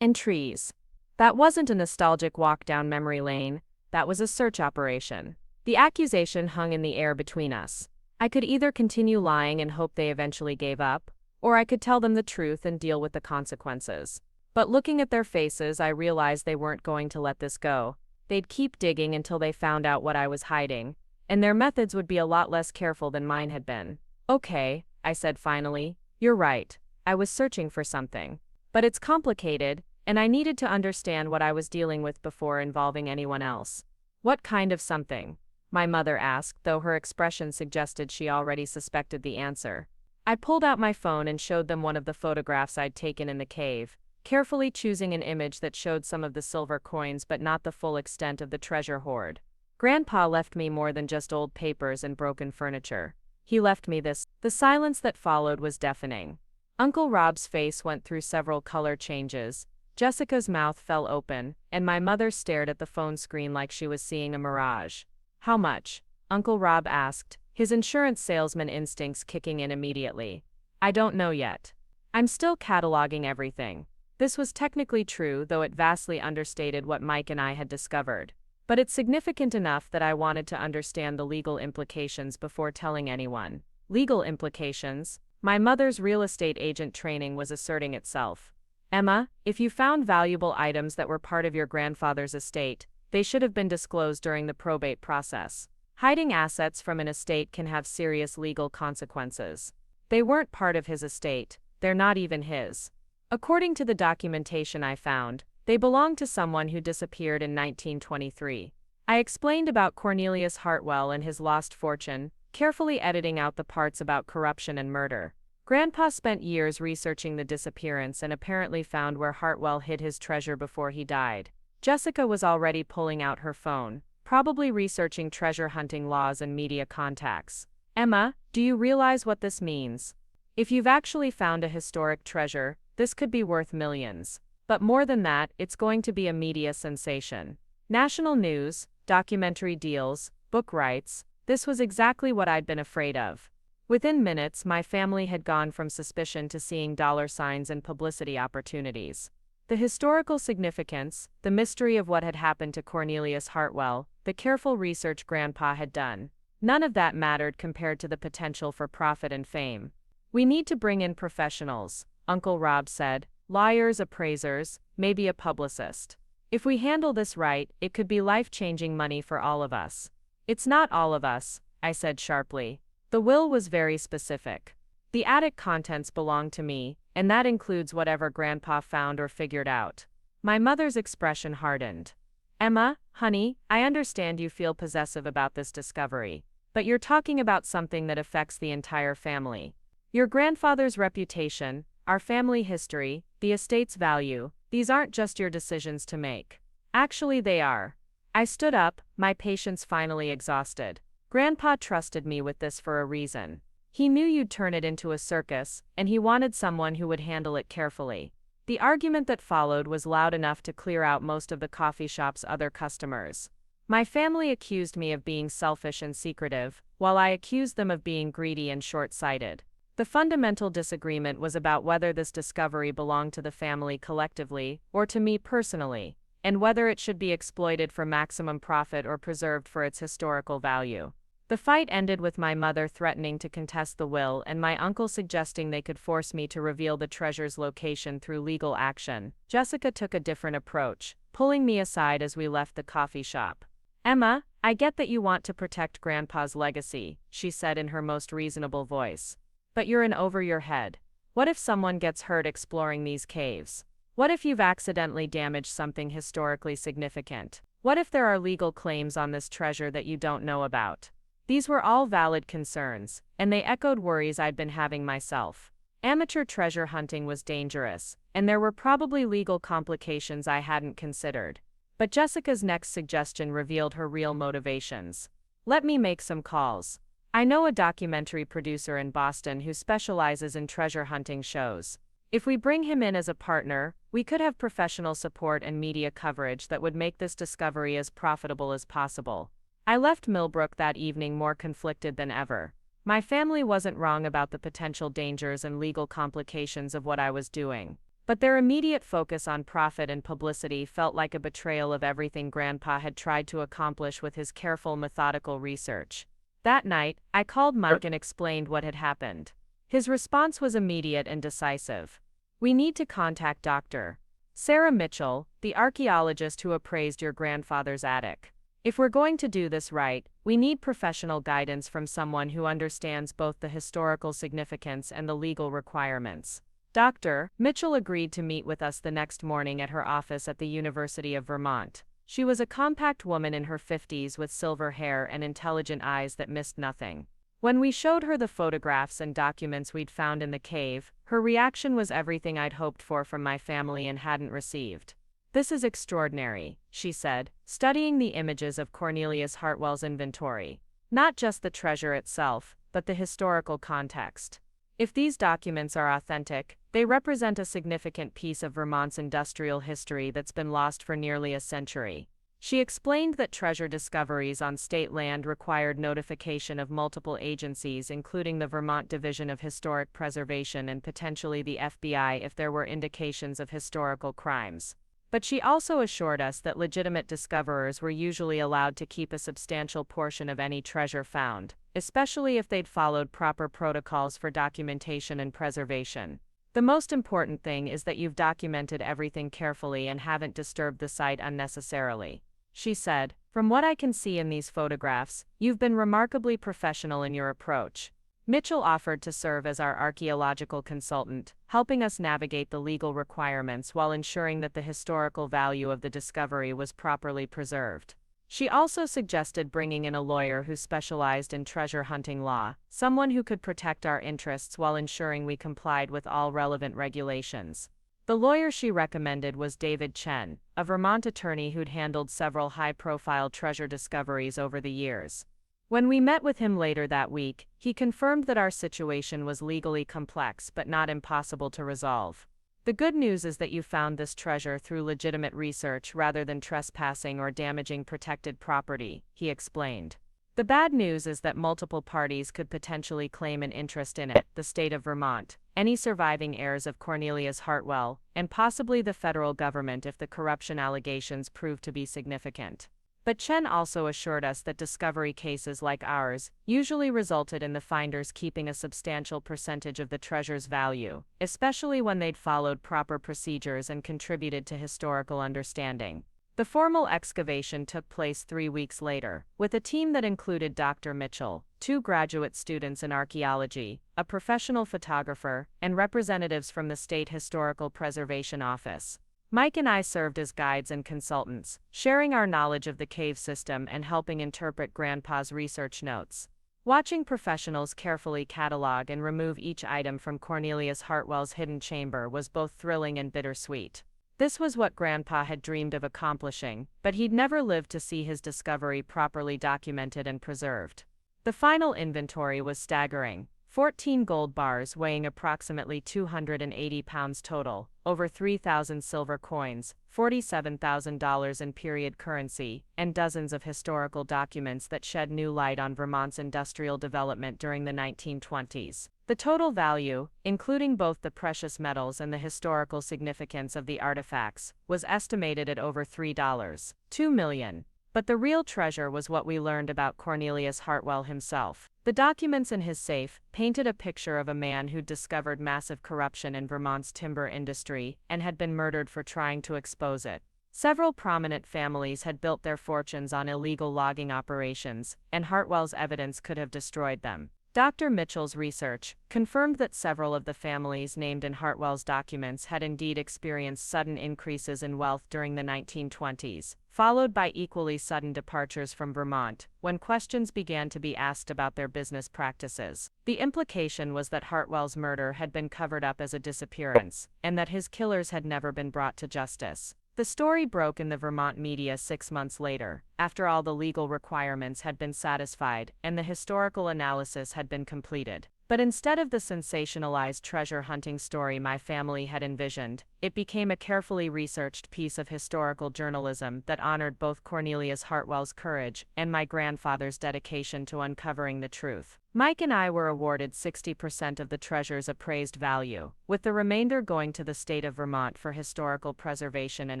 and trees. That wasn't a nostalgic walk down memory lane, that was a search operation. The accusation hung in the air between us. I could either continue lying and hope they eventually gave up, or I could tell them the truth and deal with the consequences. But looking at their faces, I realized they weren't going to let this go. They'd keep digging until they found out what I was hiding, and their methods would be a lot less careful than mine had been. "Okay," I said finally, "you're right. I was searching for something. But it's complicated, and I needed to understand what I was dealing with before involving anyone else." "What kind of something?" my mother asked, though her expression suggested she already suspected the answer. I pulled out my phone and showed them one of the photographs I'd taken in the cave, carefully choosing an image that showed some of the silver coins but not the full extent of the treasure hoard. "Grandpa left me more than just old papers and broken furniture. He left me this." The silence that followed was deafening. Uncle Rob's face went through several color changes. Jessica's mouth fell open, and my mother stared at the phone screen like she was seeing a mirage. "How much?" Uncle Rob asked, his insurance salesman instincts kicking in immediately. "I don't know yet. I'm still cataloging everything." This was technically true, though it vastly understated what Mike and I had discovered. But it's significant enough that I wanted to understand the legal implications before telling anyone. Legal implications? My mother's real estate agent training was asserting itself. "Emma, if you found valuable items that were part of your grandfather's estate, they should have been disclosed during the probate process. Hiding assets from an estate can have serious legal consequences. They weren't part of his estate, they're not even his. According to the documentation I found, they belonged to someone who disappeared in 1923. I explained about Cornelius Hartwell and his lost fortune, carefully editing out the parts about corruption and murder. Grandpa spent years researching the disappearance and apparently found where Hartwell hid his treasure before he died. Jessica was already pulling out her phone, probably researching treasure hunting laws and media contacts. "Emma, do you realize what this means? If you've actually found a historic treasure, this could be worth millions. But more than that, it's going to be a media sensation. National news, documentary deals, book rights." This was exactly what I'd been afraid of. Within minutes, my family had gone from suspicion to seeing dollar signs and publicity opportunities. The historical significance, the mystery of what had happened to Cornelius Hartwell, the careful research Grandpa had done, none of that mattered compared to the potential for profit and fame. "We need to bring in professionals," Uncle Rob said, "lawyers, appraisers, maybe a publicist. If we handle this right, it could be life-changing money for all of us." "It's not all of us," I said sharply. The will was very specific. The attic contents belong to me, and that includes whatever Grandpa found or figured out. My mother's expression hardened. Emma, honey, I understand you feel possessive about this discovery, but you're talking about something that affects the entire family. Your grandfather's reputation, our family history, the estate's value, these aren't just your decisions to make. Actually, they are. I stood up, my patience finally exhausted. Grandpa trusted me with this for a reason. He knew you'd turn it into a circus, and he wanted someone who would handle it carefully. The argument that followed was loud enough to clear out most of the coffee shop's other customers. My family accused me of being selfish and secretive, while I accused them of being greedy and short-sighted. The fundamental disagreement was about whether this discovery belonged to the family collectively or to me personally, and whether it should be exploited for maximum profit or preserved for its historical value. The fight ended with my mother threatening to contest the will and my uncle suggesting they could force me to reveal the treasure's location through legal action. Jessica took a different approach, pulling me aside as we left the coffee shop. Emma, I get that you want to protect Grandpa's legacy, she said in her most reasonable voice. But you're in over your head. What if someone gets hurt exploring these caves? What if you've accidentally damaged something historically significant? What if there are legal claims on this treasure that you don't know about? These were all valid concerns, and they echoed worries I'd been having myself. Amateur treasure hunting was dangerous, and there were probably legal complications I hadn't considered. But Jessica's next suggestion revealed her real motivations. Let me make some calls. I know a documentary producer in Boston who specializes in treasure hunting shows. If we bring him in as a partner, we could have professional support and media coverage that would make this discovery as profitable as possible. I left Milbrook that evening more conflicted than ever. My family wasn't wrong about the potential dangers and legal complications of what I was doing. But their immediate focus on profit and publicity felt like a betrayal of everything Grandpa had tried to accomplish with his careful, methodical research. That night, I called Mike and explained what had happened. His response was immediate and decisive. We need to contact Dr. Sarah Mitchell, the archaeologist who appraised your grandfather's attic. If we're going to do this right, we need professional guidance from someone who understands both the historical significance and the legal requirements. Dr. Mitchell agreed to meet with us the next morning at her office at the University of Vermont. She was a compact woman in her 50s with silver hair and intelligent eyes that missed nothing. When we showed her the photographs and documents we'd found in the cave, her reaction was everything I'd hoped for from my family and hadn't received. This is extraordinary, she said, studying the images of Cornelius Hartwell's inventory. Not just the treasure itself, but the historical context. If these documents are authentic, they represent a significant piece of Vermont's industrial history that's been lost for nearly a century. She explained that treasure discoveries on state land required notification of multiple agencies, including the Vermont Division of Historic Preservation and potentially the FBI if there were indications of historical crimes. But she also assured us that legitimate discoverers were usually allowed to keep a substantial portion of any treasure found, especially if they'd followed proper protocols for documentation and preservation. The most important thing is that you've documented everything carefully and haven't disturbed the site unnecessarily. She said, from what I can see in these photographs, you've been remarkably professional in your approach. Mitchell offered to serve as our archaeological consultant, helping us navigate the legal requirements while ensuring that the historical value of the discovery was properly preserved. She also suggested bringing in a lawyer who specialized in treasure hunting law, someone who could protect our interests while ensuring we complied with all relevant regulations. The lawyer she recommended was David Chen, a Vermont attorney who'd handled several high-profile treasure discoveries over the years. When we met with him later that week, he confirmed that our situation was legally complex but not impossible to resolve. The good news is that you found this treasure through legitimate research rather than trespassing or damaging protected property, he explained. The bad news is that multiple parties could potentially claim an interest in it: the state of Vermont, any surviving heirs of Cornelius Hartwell, and possibly the federal government if the corruption allegations prove to be significant. But Chen also assured us that discovery cases like ours usually resulted in the finders keeping a substantial percentage of the treasure's value, especially when they'd followed proper procedures and contributed to historical understanding. The formal excavation took place 3 weeks later, with a team that included Dr. Mitchell, 2 graduate students in archaeology, a professional photographer, and representatives from the State Historical Preservation Office. Mike and I served as guides and consultants, sharing our knowledge of the cave system and helping interpret Grandpa's research notes. Watching professionals carefully catalog and remove each item from Cornelius Hartwell's hidden chamber was both thrilling and bittersweet. This was what Grandpa had dreamed of accomplishing, but he'd never lived to see his discovery properly documented and preserved. The final inventory was staggering. 14 gold bars weighing approximately 280 pounds total, over 3,000 silver coins, $47,000 in period currency, and dozens of historical documents that shed new light on Vermont's industrial development during the 1920s. The total value, including both the precious metals and the historical significance of the artifacts, was estimated at over $3.2 million. But the real treasure was what we learned about Cornelius Hartwell himself. The documents in his safe painted a picture of a man who'd discovered massive corruption in Vermont's timber industry and had been murdered for trying to expose it. Several prominent families had built their fortunes on illegal logging operations, and Hartwell's evidence could have destroyed them. Dr. Mitchell's research confirmed that several of the families named in Hartwell's documents had indeed experienced sudden increases in wealth during the 1920s, followed by equally sudden departures from Vermont, when questions began to be asked about their business practices. The implication was that Hartwell's murder had been covered up as a disappearance, and that his killers had never been brought to justice. The story broke in the Vermont media 6 months later, after all the legal requirements had been satisfied and the historical analysis had been completed. But instead of the sensationalized treasure hunting story my family had envisioned, it became a carefully researched piece of historical journalism that honored both Cornelius Hartwell's courage and my grandfather's dedication to uncovering the truth. Mike and I were awarded 60% of the treasure's appraised value, with the remainder going to the state of Vermont for historical preservation and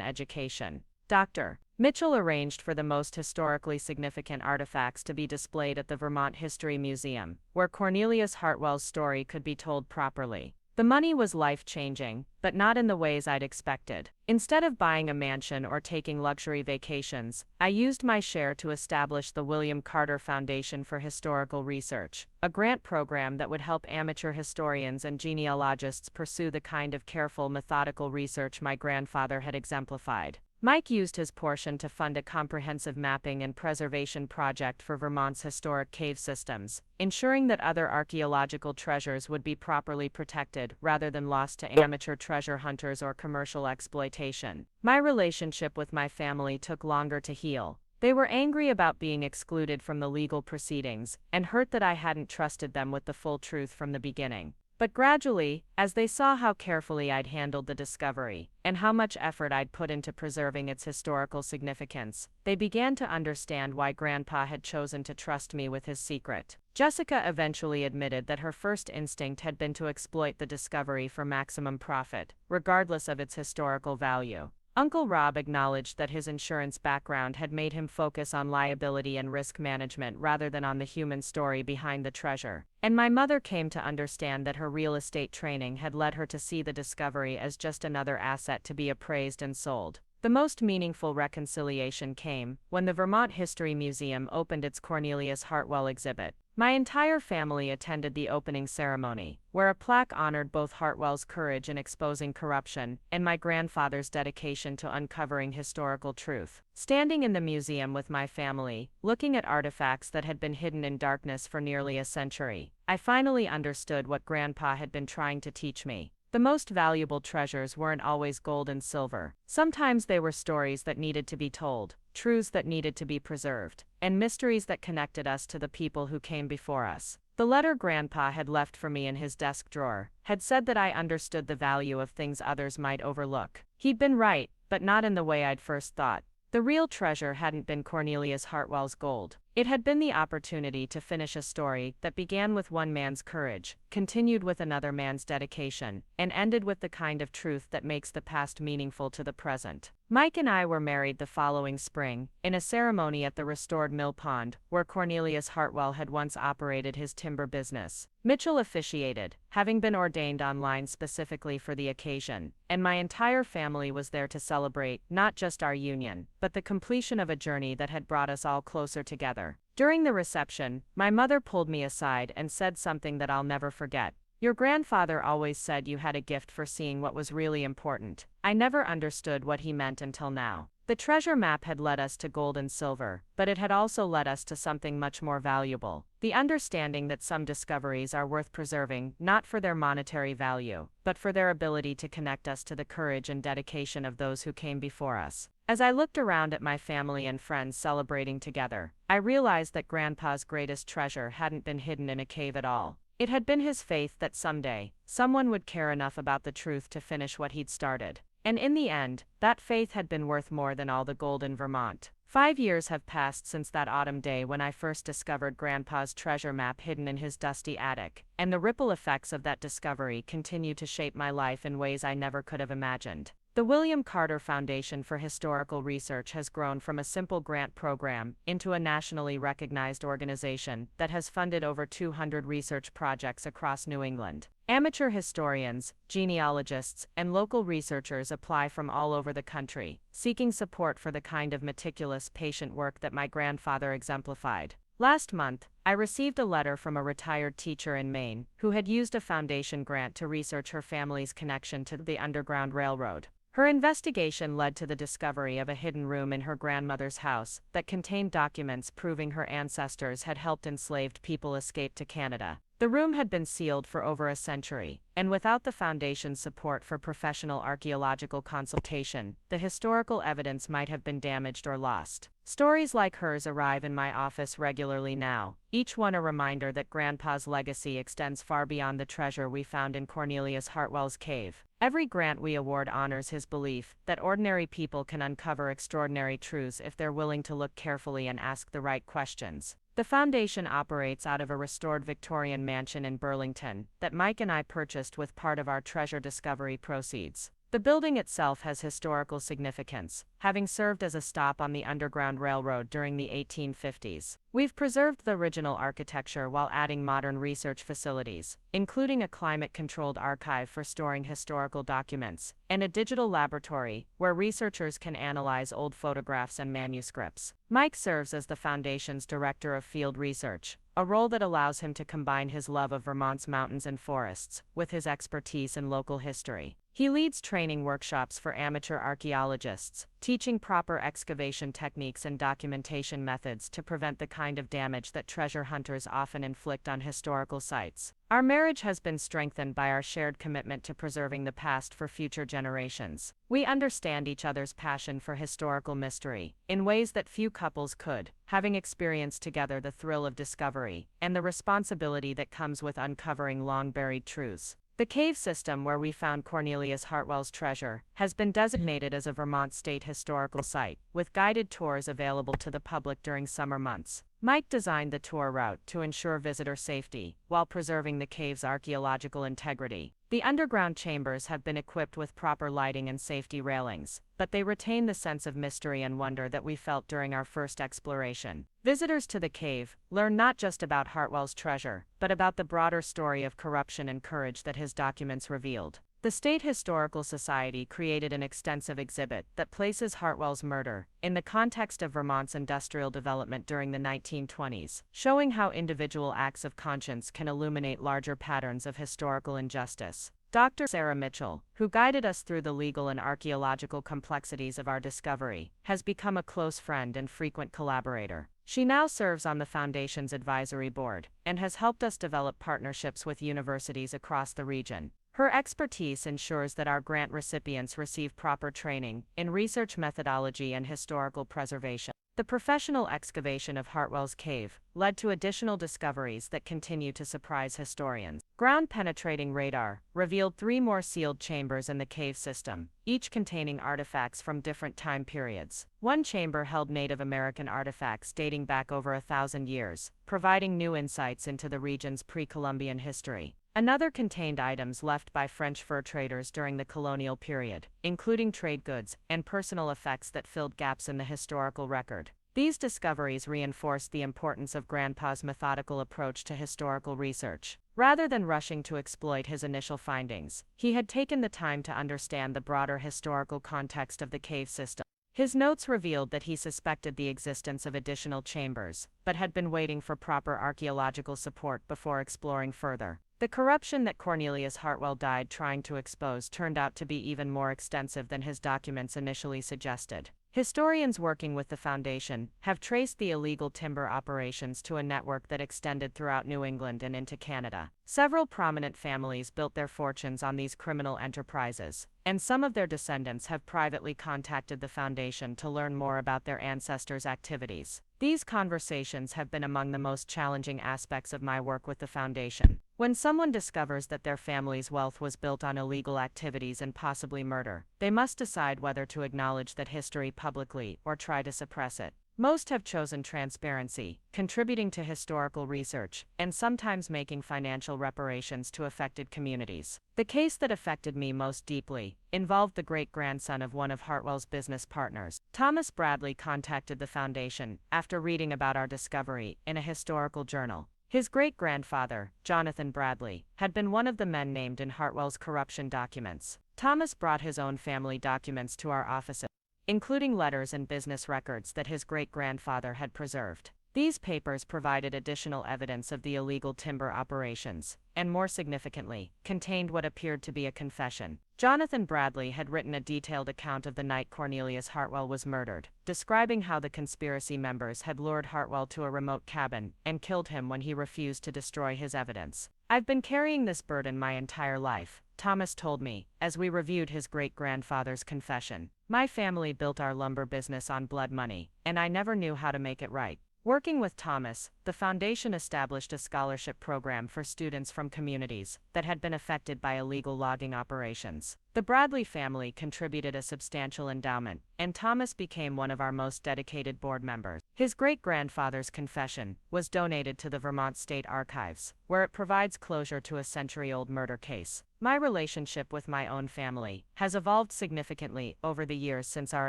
education. Dr. Mitchell arranged for the most historically significant artifacts to be displayed at the Vermont History Museum, where Cornelius Hartwell's story could be told properly. The money was life-changing, but not in the ways I'd expected. Instead of buying a mansion or taking luxury vacations, I used my share to establish the William Carter Foundation for Historical Research, a grant program that would help amateur historians and genealogists pursue the kind of careful, methodical research my grandfather had exemplified. Mike used his portion to fund a comprehensive mapping and preservation project for Vermont's historic cave systems, ensuring that other archaeological treasures would be properly protected rather than lost to amateur treasure hunters or commercial exploitation. My relationship with my family took longer to heal. They were angry about being excluded from the legal proceedings, and hurt that I hadn't trusted them with the full truth from the beginning. But gradually, as they saw how carefully I'd handled the discovery, and how much effort I'd put into preserving its historical significance, they began to understand why Grandpa had chosen to trust me with his secret. Jessica eventually admitted that her first instinct had been to exploit the discovery for maximum profit, regardless of its historical value. Uncle Rob acknowledged that his insurance background had made him focus on liability and risk management rather than on the human story behind the treasure, and my mother came to understand that her real estate training had led her to see the discovery as just another asset to be appraised and sold. The most meaningful reconciliation came when the Vermont History Museum opened its Cornelius Hartwell exhibit. My entire family attended the opening ceremony, where a plaque honored both Hartwell's courage in exposing corruption and my grandfather's dedication to uncovering historical truth. Standing in the museum with my family, looking at artifacts that had been hidden in darkness for nearly a century, I finally understood what Grandpa had been trying to teach me. The most valuable treasures weren't always gold and silver. Sometimes they were stories that needed to be told, truths that needed to be preserved, and mysteries that connected us to the people who came before us. The letter Grandpa had left for me in his desk drawer had said that I understood the value of things others might overlook. He'd been right, but not in the way I'd first thought. The real treasure hadn't been Cornelius Hartwell's gold. It had been the opportunity to finish a story that began with one man's courage, continued with another man's dedication, and ended with the kind of truth that makes the past meaningful to the present. Mike and I were married the following spring, in a ceremony at the restored mill pond, where Cornelius Hartwell had once operated his timber business. Mitchell officiated, having been ordained online specifically for the occasion, and my entire family was there to celebrate not just our union, but the completion of a journey that had brought us all closer together. During the reception, my mother pulled me aside and said something that I'll never forget. Your grandfather always said you had a gift for seeing what was really important. I never understood what he meant until now. The treasure map had led us to gold and silver, but it had also led us to something much more valuable. The understanding that some discoveries are worth preserving, not for their monetary value, but for their ability to connect us to the courage and dedication of those who came before us. As I looked around at my family and friends celebrating together, I realized that Grandpa's greatest treasure hadn't been hidden in a cave at all. It had been his faith that someday, someone would care enough about the truth to finish what he'd started. And in the end, that faith had been worth more than all the gold in Vermont. 5 years have passed since that autumn day when I first discovered Grandpa's treasure map hidden in his dusty attic, and the ripple effects of that discovery continue to shape my life in ways I never could have imagined. The William Carter Foundation for Historical Research has grown from a simple grant program into a nationally recognized organization that has funded over 200 research projects across New England. Amateur historians, genealogists, and local researchers apply from all over the country, seeking support for the kind of meticulous, patient work that my grandfather exemplified. Last month, I received a letter from a retired teacher in Maine who had used a foundation grant to research her family's connection to the Underground Railroad. Her investigation led to the discovery of a hidden room in her grandmother's house that contained documents proving her ancestors had helped enslaved people escape to Canada. The room had been sealed for over a century, and without the Foundation's support for professional archaeological consultation, the historical evidence might have been damaged or lost. Stories like hers arrive in my office regularly now, each one a reminder that Grandpa's legacy extends far beyond the treasure we found in Cornelius Hartwell's cave. Every grant we award honors his belief that ordinary people can uncover extraordinary truths if they're willing to look carefully and ask the right questions. The foundation operates out of a restored Victorian mansion in Burlington that Mike and I purchased with part of our treasure discovery proceeds. The building itself has historical significance, having served as a stop on the Underground Railroad during the 1850s. We've preserved the original architecture while adding modern research facilities, including a climate-controlled archive for storing historical documents, and a digital laboratory where researchers can analyze old photographs and manuscripts. Mike serves as the Foundation's Director of Field Research, a role that allows him to combine his love of Vermont's mountains and forests with his expertise in local history. He leads training workshops for amateur archaeologists, teaching proper excavation techniques and documentation methods to prevent the kind of damage that treasure hunters often inflict on historical sites. Our marriage has been strengthened by our shared commitment to preserving the past for future generations. We understand each other's passion for historical mystery in ways that few couples could, having experienced together the thrill of discovery and the responsibility that comes with uncovering long-buried truths. The cave system where we found Cornelius Hartwell's treasure has been designated as a Vermont State Historical Site, with guided tours available to the public during summer months. Mike designed the tour route to ensure visitor safety, while preserving the cave's archaeological integrity. The underground chambers have been equipped with proper lighting and safety railings, but they retain the sense of mystery and wonder that we felt during our first exploration. Visitors to the cave learn not just about Hartwell's treasure, but about the broader story of corruption and courage that his documents revealed. The State Historical Society created an extensive exhibit that places Hartwell's murder in the context of Vermont's industrial development during the 1920s, showing how individual acts of conscience can illuminate larger patterns of historical injustice. Dr. Sarah Mitchell, who guided us through the legal and archaeological complexities of our discovery, has become a close friend and frequent collaborator. She now serves on the Foundation's advisory board and has helped us develop partnerships with universities across the region. Her expertise ensures that our grant recipients receive proper training in research methodology and historical preservation. The professional excavation of Hartwell's cave led to additional discoveries that continue to surprise historians. Ground-penetrating radar revealed 3 more sealed chambers in the cave system, each containing artifacts from different time periods. One chamber held Native American artifacts dating back over 1,000 years, providing new insights into the region's pre-Columbian history. Another contained items left by French fur traders during the colonial period, including trade goods and personal effects that filled gaps in the historical record. These discoveries reinforced the importance of Grandpa's methodical approach to historical research. Rather than rushing to exploit his initial findings, he had taken the time to understand the broader historical context of the cave system. His notes revealed that he suspected the existence of additional chambers, but had been waiting for proper archaeological support before exploring further. The corruption that Cornelius Hartwell died trying to expose turned out to be even more extensive than his documents initially suggested. Historians working with the Foundation have traced the illegal timber operations to a network that extended throughout New England and into Canada. Several prominent families built their fortunes on these criminal enterprises, and some of their descendants have privately contacted the Foundation to learn more about their ancestors' activities. These conversations have been among the most challenging aspects of my work with the Foundation. When someone discovers that their family's wealth was built on illegal activities and possibly murder, they must decide whether to acknowledge that history publicly or try to suppress it. Most have chosen transparency, contributing to historical research, and sometimes making financial reparations to affected communities. The case that affected me most deeply involved the great-grandson of one of Hartwell's business partners. Thomas Bradley contacted the Foundation after reading about our discovery in a historical journal. His great-grandfather, Jonathan Bradley, had been one of the men named in Hartwell's corruption documents. Thomas brought his own family documents to our office, including letters and business records that his great-grandfather had preserved. These papers provided additional evidence of the illegal timber operations, and more significantly, contained what appeared to be a confession. Jonathan Bradley had written a detailed account of the night Cornelius Hartwell was murdered, describing how the conspiracy members had lured Hartwell to a remote cabin and killed him when he refused to destroy his evidence. "I've been carrying this burden my entire life," Thomas told me, as we reviewed his great-grandfather's confession. "My family built our lumber business on blood money, and I never knew how to make it right." Working with Thomas, the Foundation established a scholarship program for students from communities that had been affected by illegal logging operations. The Bradley family contributed a substantial endowment, and Thomas became one of our most dedicated board members. His great-grandfather's confession was donated to the Vermont State Archives, where it provides closure to a century-old murder case. My relationship with my own family has evolved significantly over the years since our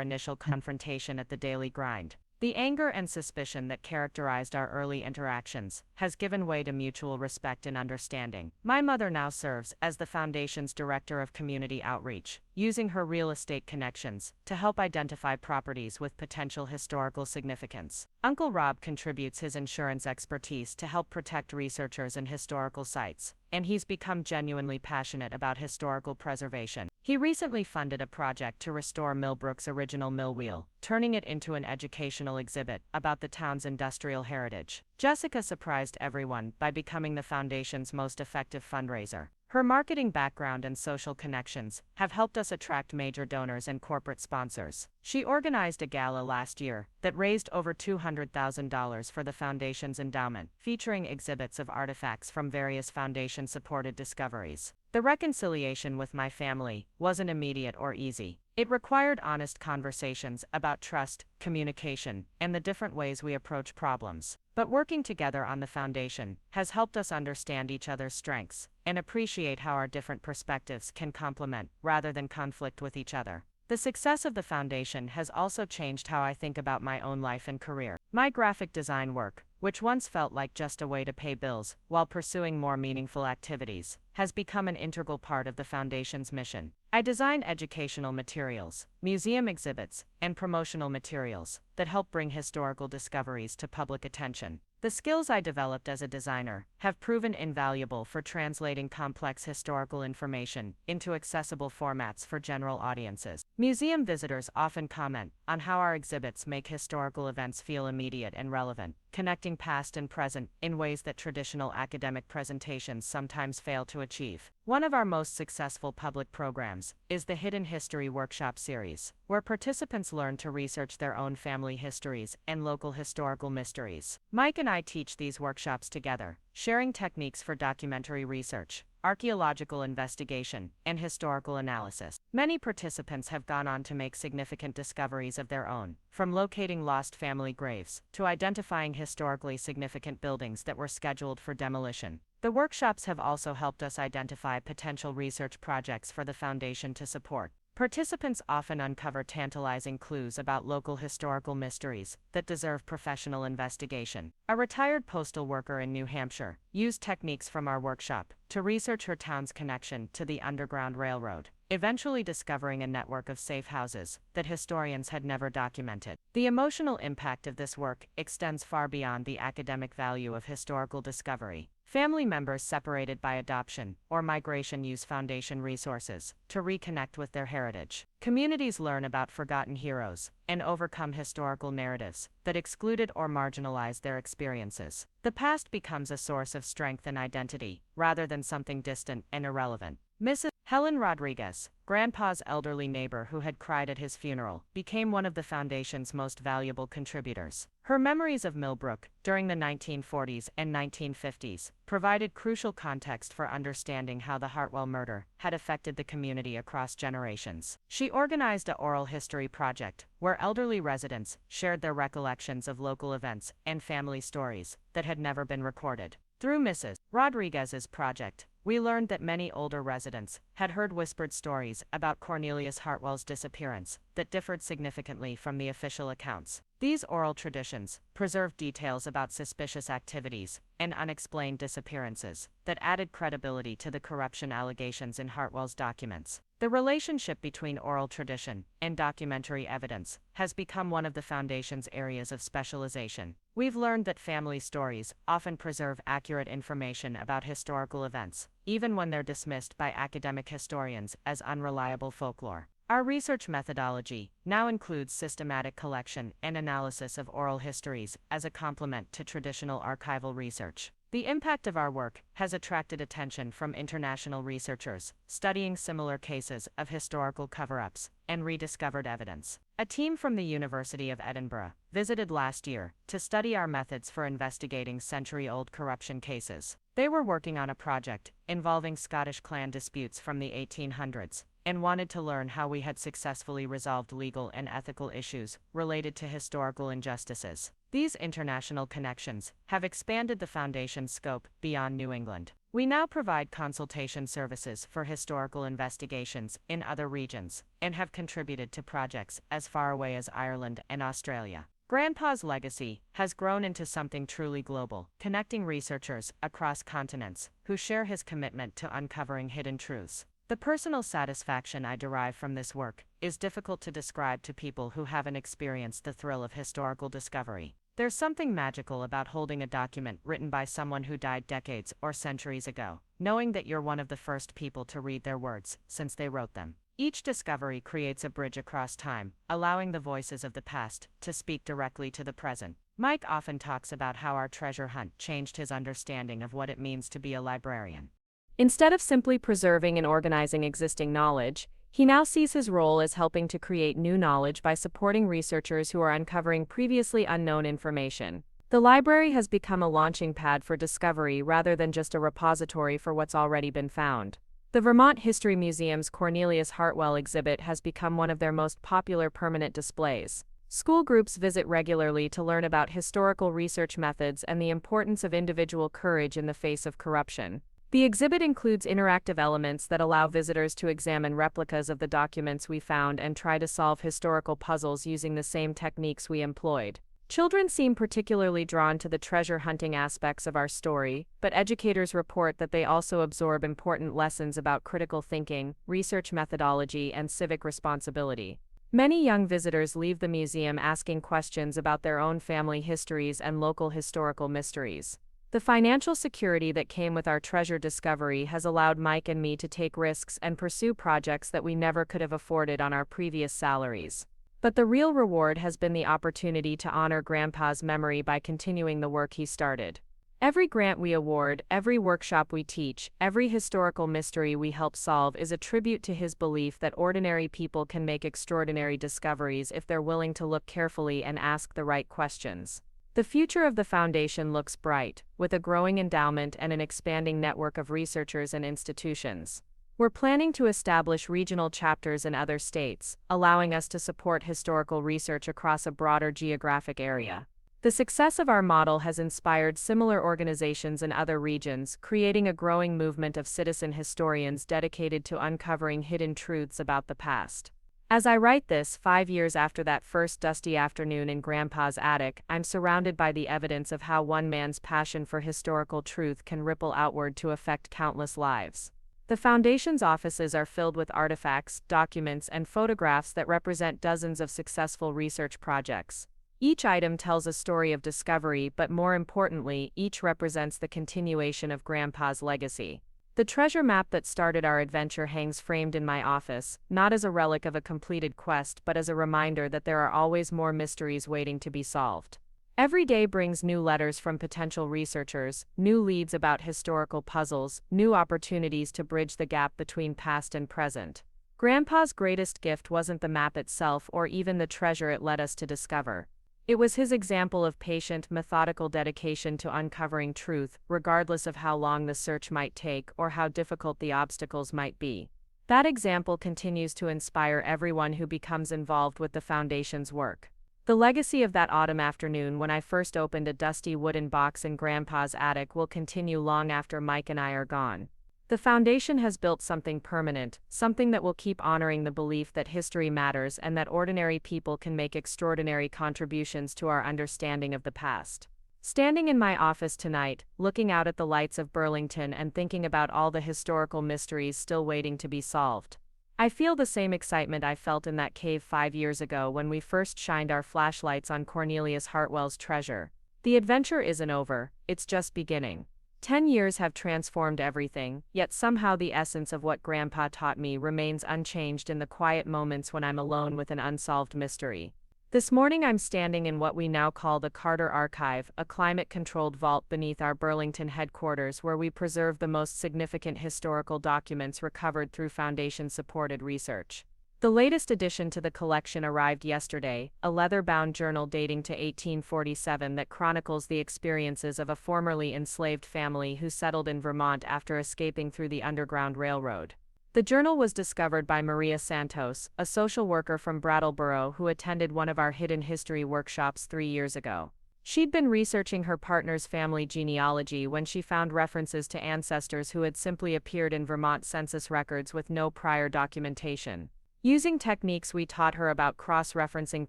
initial confrontation at the Daily Grind. The anger and suspicion that characterized our early interactions has given way to mutual respect and understanding. My mother now serves as the Foundation's Director of Community Outreach, using her real estate connections to help identify properties with potential historical significance. Uncle Rob contributes his insurance expertise to help protect researchers and historical sites, and he's become genuinely passionate about historical preservation. He recently funded a project to restore Milbrook's original mill wheel, turning it into an educational exhibit about the town's industrial heritage. Jessica surprised everyone by becoming the Foundation's most effective fundraiser. Her marketing background and social connections have helped us attract major donors and corporate sponsors. She organized a gala last year that raised over $200,000 for the Foundation's endowment, featuring exhibits of artifacts from various Foundation-supported discoveries. The reconciliation with my family wasn't immediate or easy. It required honest conversations about trust, communication, and the different ways we approach problems. But working together on the Foundation has helped us understand each other's strengths and appreciate how our different perspectives can complement rather than conflict with each other. The success of the Foundation has also changed how I think about my own life and career. My graphic design work, which once felt like just a way to pay bills while pursuing more meaningful activities, has become an integral part of the Foundation's mission. I design educational materials, museum exhibits, and promotional materials that help bring historical discoveries to public attention. The skills I developed as a designer have proven invaluable for translating complex historical information into accessible formats for general audiences. Museum visitors often comment on how our exhibits make historical events feel immediate and relevant, connecting past and present in ways that traditional academic presentations sometimes fail to achieve. One of our most successful public programs is the Hidden History Workshop series, where participants learn to research their own family histories and local historical mysteries. Mike and I teach these workshops together, sharing techniques for documentary research, archaeological investigation, and historical analysis. Many participants have gone on to make significant discoveries of their own, from locating lost family graves to identifying historically significant buildings that were scheduled for demolition. The workshops have also helped us identify potential research projects for the Foundation to support. Participants often uncover tantalizing clues about local historical mysteries that deserve professional investigation. A retired postal worker in New Hampshire used techniques from our workshop to research her town's connection to the Underground Railroad. eventually discovering a network of safe houses that historians had never documented. The emotional impact of this work extends far beyond the academic value of historical discovery. Family members separated by adoption or migration use foundation resources to reconnect with their heritage. Communities learn about forgotten heroes and overcome historical narratives that excluded or marginalized their experiences. The past becomes a source of strength and identity, rather than something distant and irrelevant. Mrs. Helen Rodriguez, Grandpa's elderly neighbor who had cried at his funeral, became one of the foundation's most valuable contributors. Her memories of Milbrook during the 1940s and 1950s provided crucial context for understanding how the Hartwell murder had affected the community across generations. She organized an oral history project where elderly residents shared their recollections of local events and family stories that had never been recorded. Through Mrs. Rodriguez's project, we learned that many older residents had heard whispered stories about Cornelius Hartwell's disappearance that differed significantly from the official accounts. These oral traditions preserved details about suspicious activities and unexplained disappearances that added credibility to the corruption allegations in Hartwell's documents. The relationship between oral tradition and documentary evidence has become one of the Foundation's areas of specialization. We've learned that family stories often preserve accurate information about historical events, even when they're dismissed by academic historians as unreliable folklore. Our research methodology now includes systematic collection and analysis of oral histories as a complement to traditional archival research. The impact of our work has attracted attention from international researchers studying similar cases of historical cover-ups and rediscovered evidence. A team from the University of Edinburgh visited last year to study our methods for investigating century-old corruption cases. They were working on a project involving Scottish clan disputes from the 1800s and wanted to learn how we had successfully resolved legal and ethical issues related to historical injustices. These international connections have expanded the Foundation's scope beyond New England. We now provide consultation services for historical investigations in other regions and have contributed to projects as far away as Ireland and Australia. Grandpa's legacy has grown into something truly global, connecting researchers across continents who share his commitment to uncovering hidden truths. The personal satisfaction I derive from this work is difficult to describe to people who haven't experienced the thrill of historical discovery. There's something magical about holding a document written by someone who died decades or centuries ago, knowing that you're one of the first people to read their words since they wrote them. Each discovery creates a bridge across time, allowing the voices of the past to speak directly to the present. Mike often talks about how our treasure hunt changed his understanding of what it means to be a librarian. Instead of simply preserving and organizing existing knowledge, he now sees his role as helping to create new knowledge by supporting researchers who are uncovering previously unknown information. The library has become a launching pad for discovery rather than just a repository for what's already been found. The Vermont History Museum's Cornelius Hartwell exhibit has become one of their most popular permanent displays. School groups visit regularly to learn about historical research methods and the importance of individual courage in the face of corruption. The exhibit includes interactive elements that allow visitors to examine replicas of the documents we found and try to solve historical puzzles using the same techniques we employed. Children seem particularly drawn to the treasure hunting aspects of our story, but educators report that they also absorb important lessons about critical thinking, research methodology, and civic responsibility. Many young visitors leave the museum asking questions about their own family histories and local historical mysteries. The financial security that came with our treasure discovery has allowed Mike and me to take risks and pursue projects that we never could have afforded on our previous salaries. But the real reward has been the opportunity to honor Grandpa's memory by continuing the work he started. Every grant we award, every workshop we teach, every historical mystery we help solve is a tribute to his belief that ordinary people can make extraordinary discoveries if they're willing to look carefully and ask the right questions. The future of the Foundation looks bright, with a growing endowment and an expanding network of researchers and institutions. We're planning to establish regional chapters in other states, allowing us to support historical research across a broader geographic area. The success of our model has inspired similar organizations in other regions, creating a growing movement of citizen historians dedicated to uncovering hidden truths about the past. As I write this, 5 years after that first dusty afternoon in Grandpa's attic, I'm surrounded by the evidence of how one man's passion for historical truth can ripple outward to affect countless lives. The Foundation's offices are filled with artifacts, documents, and photographs that represent dozens of successful research projects. Each item tells a story of discovery, but more importantly, each represents the continuation of Grandpa's legacy. The treasure map that started our adventure hangs framed in my office, not as a relic of a completed quest but as a reminder that there are always more mysteries waiting to be solved. Every day brings new letters from potential researchers, new leads about historical puzzles, new opportunities to bridge the gap between past and present. Grandpa's greatest gift wasn't the map itself or even the treasure it led us to discover. It was his example of patient, methodical dedication to uncovering truth, regardless of how long the search might take or how difficult the obstacles might be. That example continues to inspire everyone who becomes involved with the Foundation's work. The legacy of that autumn afternoon when I first opened a dusty wooden box in Grandpa's attic will continue long after Mike and I are gone. The Foundation has built something permanent, something that will keep honoring the belief that history matters and that ordinary people can make extraordinary contributions to our understanding of the past. Standing in my office tonight, looking out at the lights of Burlington and thinking about all the historical mysteries still waiting to be solved, I feel the same excitement I felt in that cave 5 years ago when we first shined our flashlights on Cornelius Hartwell's treasure. The adventure isn't over, it's just beginning. 10 years have transformed everything, yet somehow the essence of what Grandpa taught me remains unchanged in the quiet moments when I'm alone with an unsolved mystery. This morning I'm standing in what we now call the Carter Archive, a climate-controlled vault beneath our Burlington headquarters where we preserve the most significant historical documents recovered through Foundation-supported research. The latest addition to the collection arrived yesterday, a leather-bound journal dating to 1847 that chronicles the experiences of a formerly enslaved family who settled in Vermont after escaping through the Underground Railroad. The journal was discovered by Maria Santos, a social worker from Brattleboro who attended one of our hidden history workshops 3 years ago. She'd been researching her partner's family genealogy when she found references to ancestors who had simply appeared in Vermont census records with no prior documentation. Using techniques we taught her about cross-referencing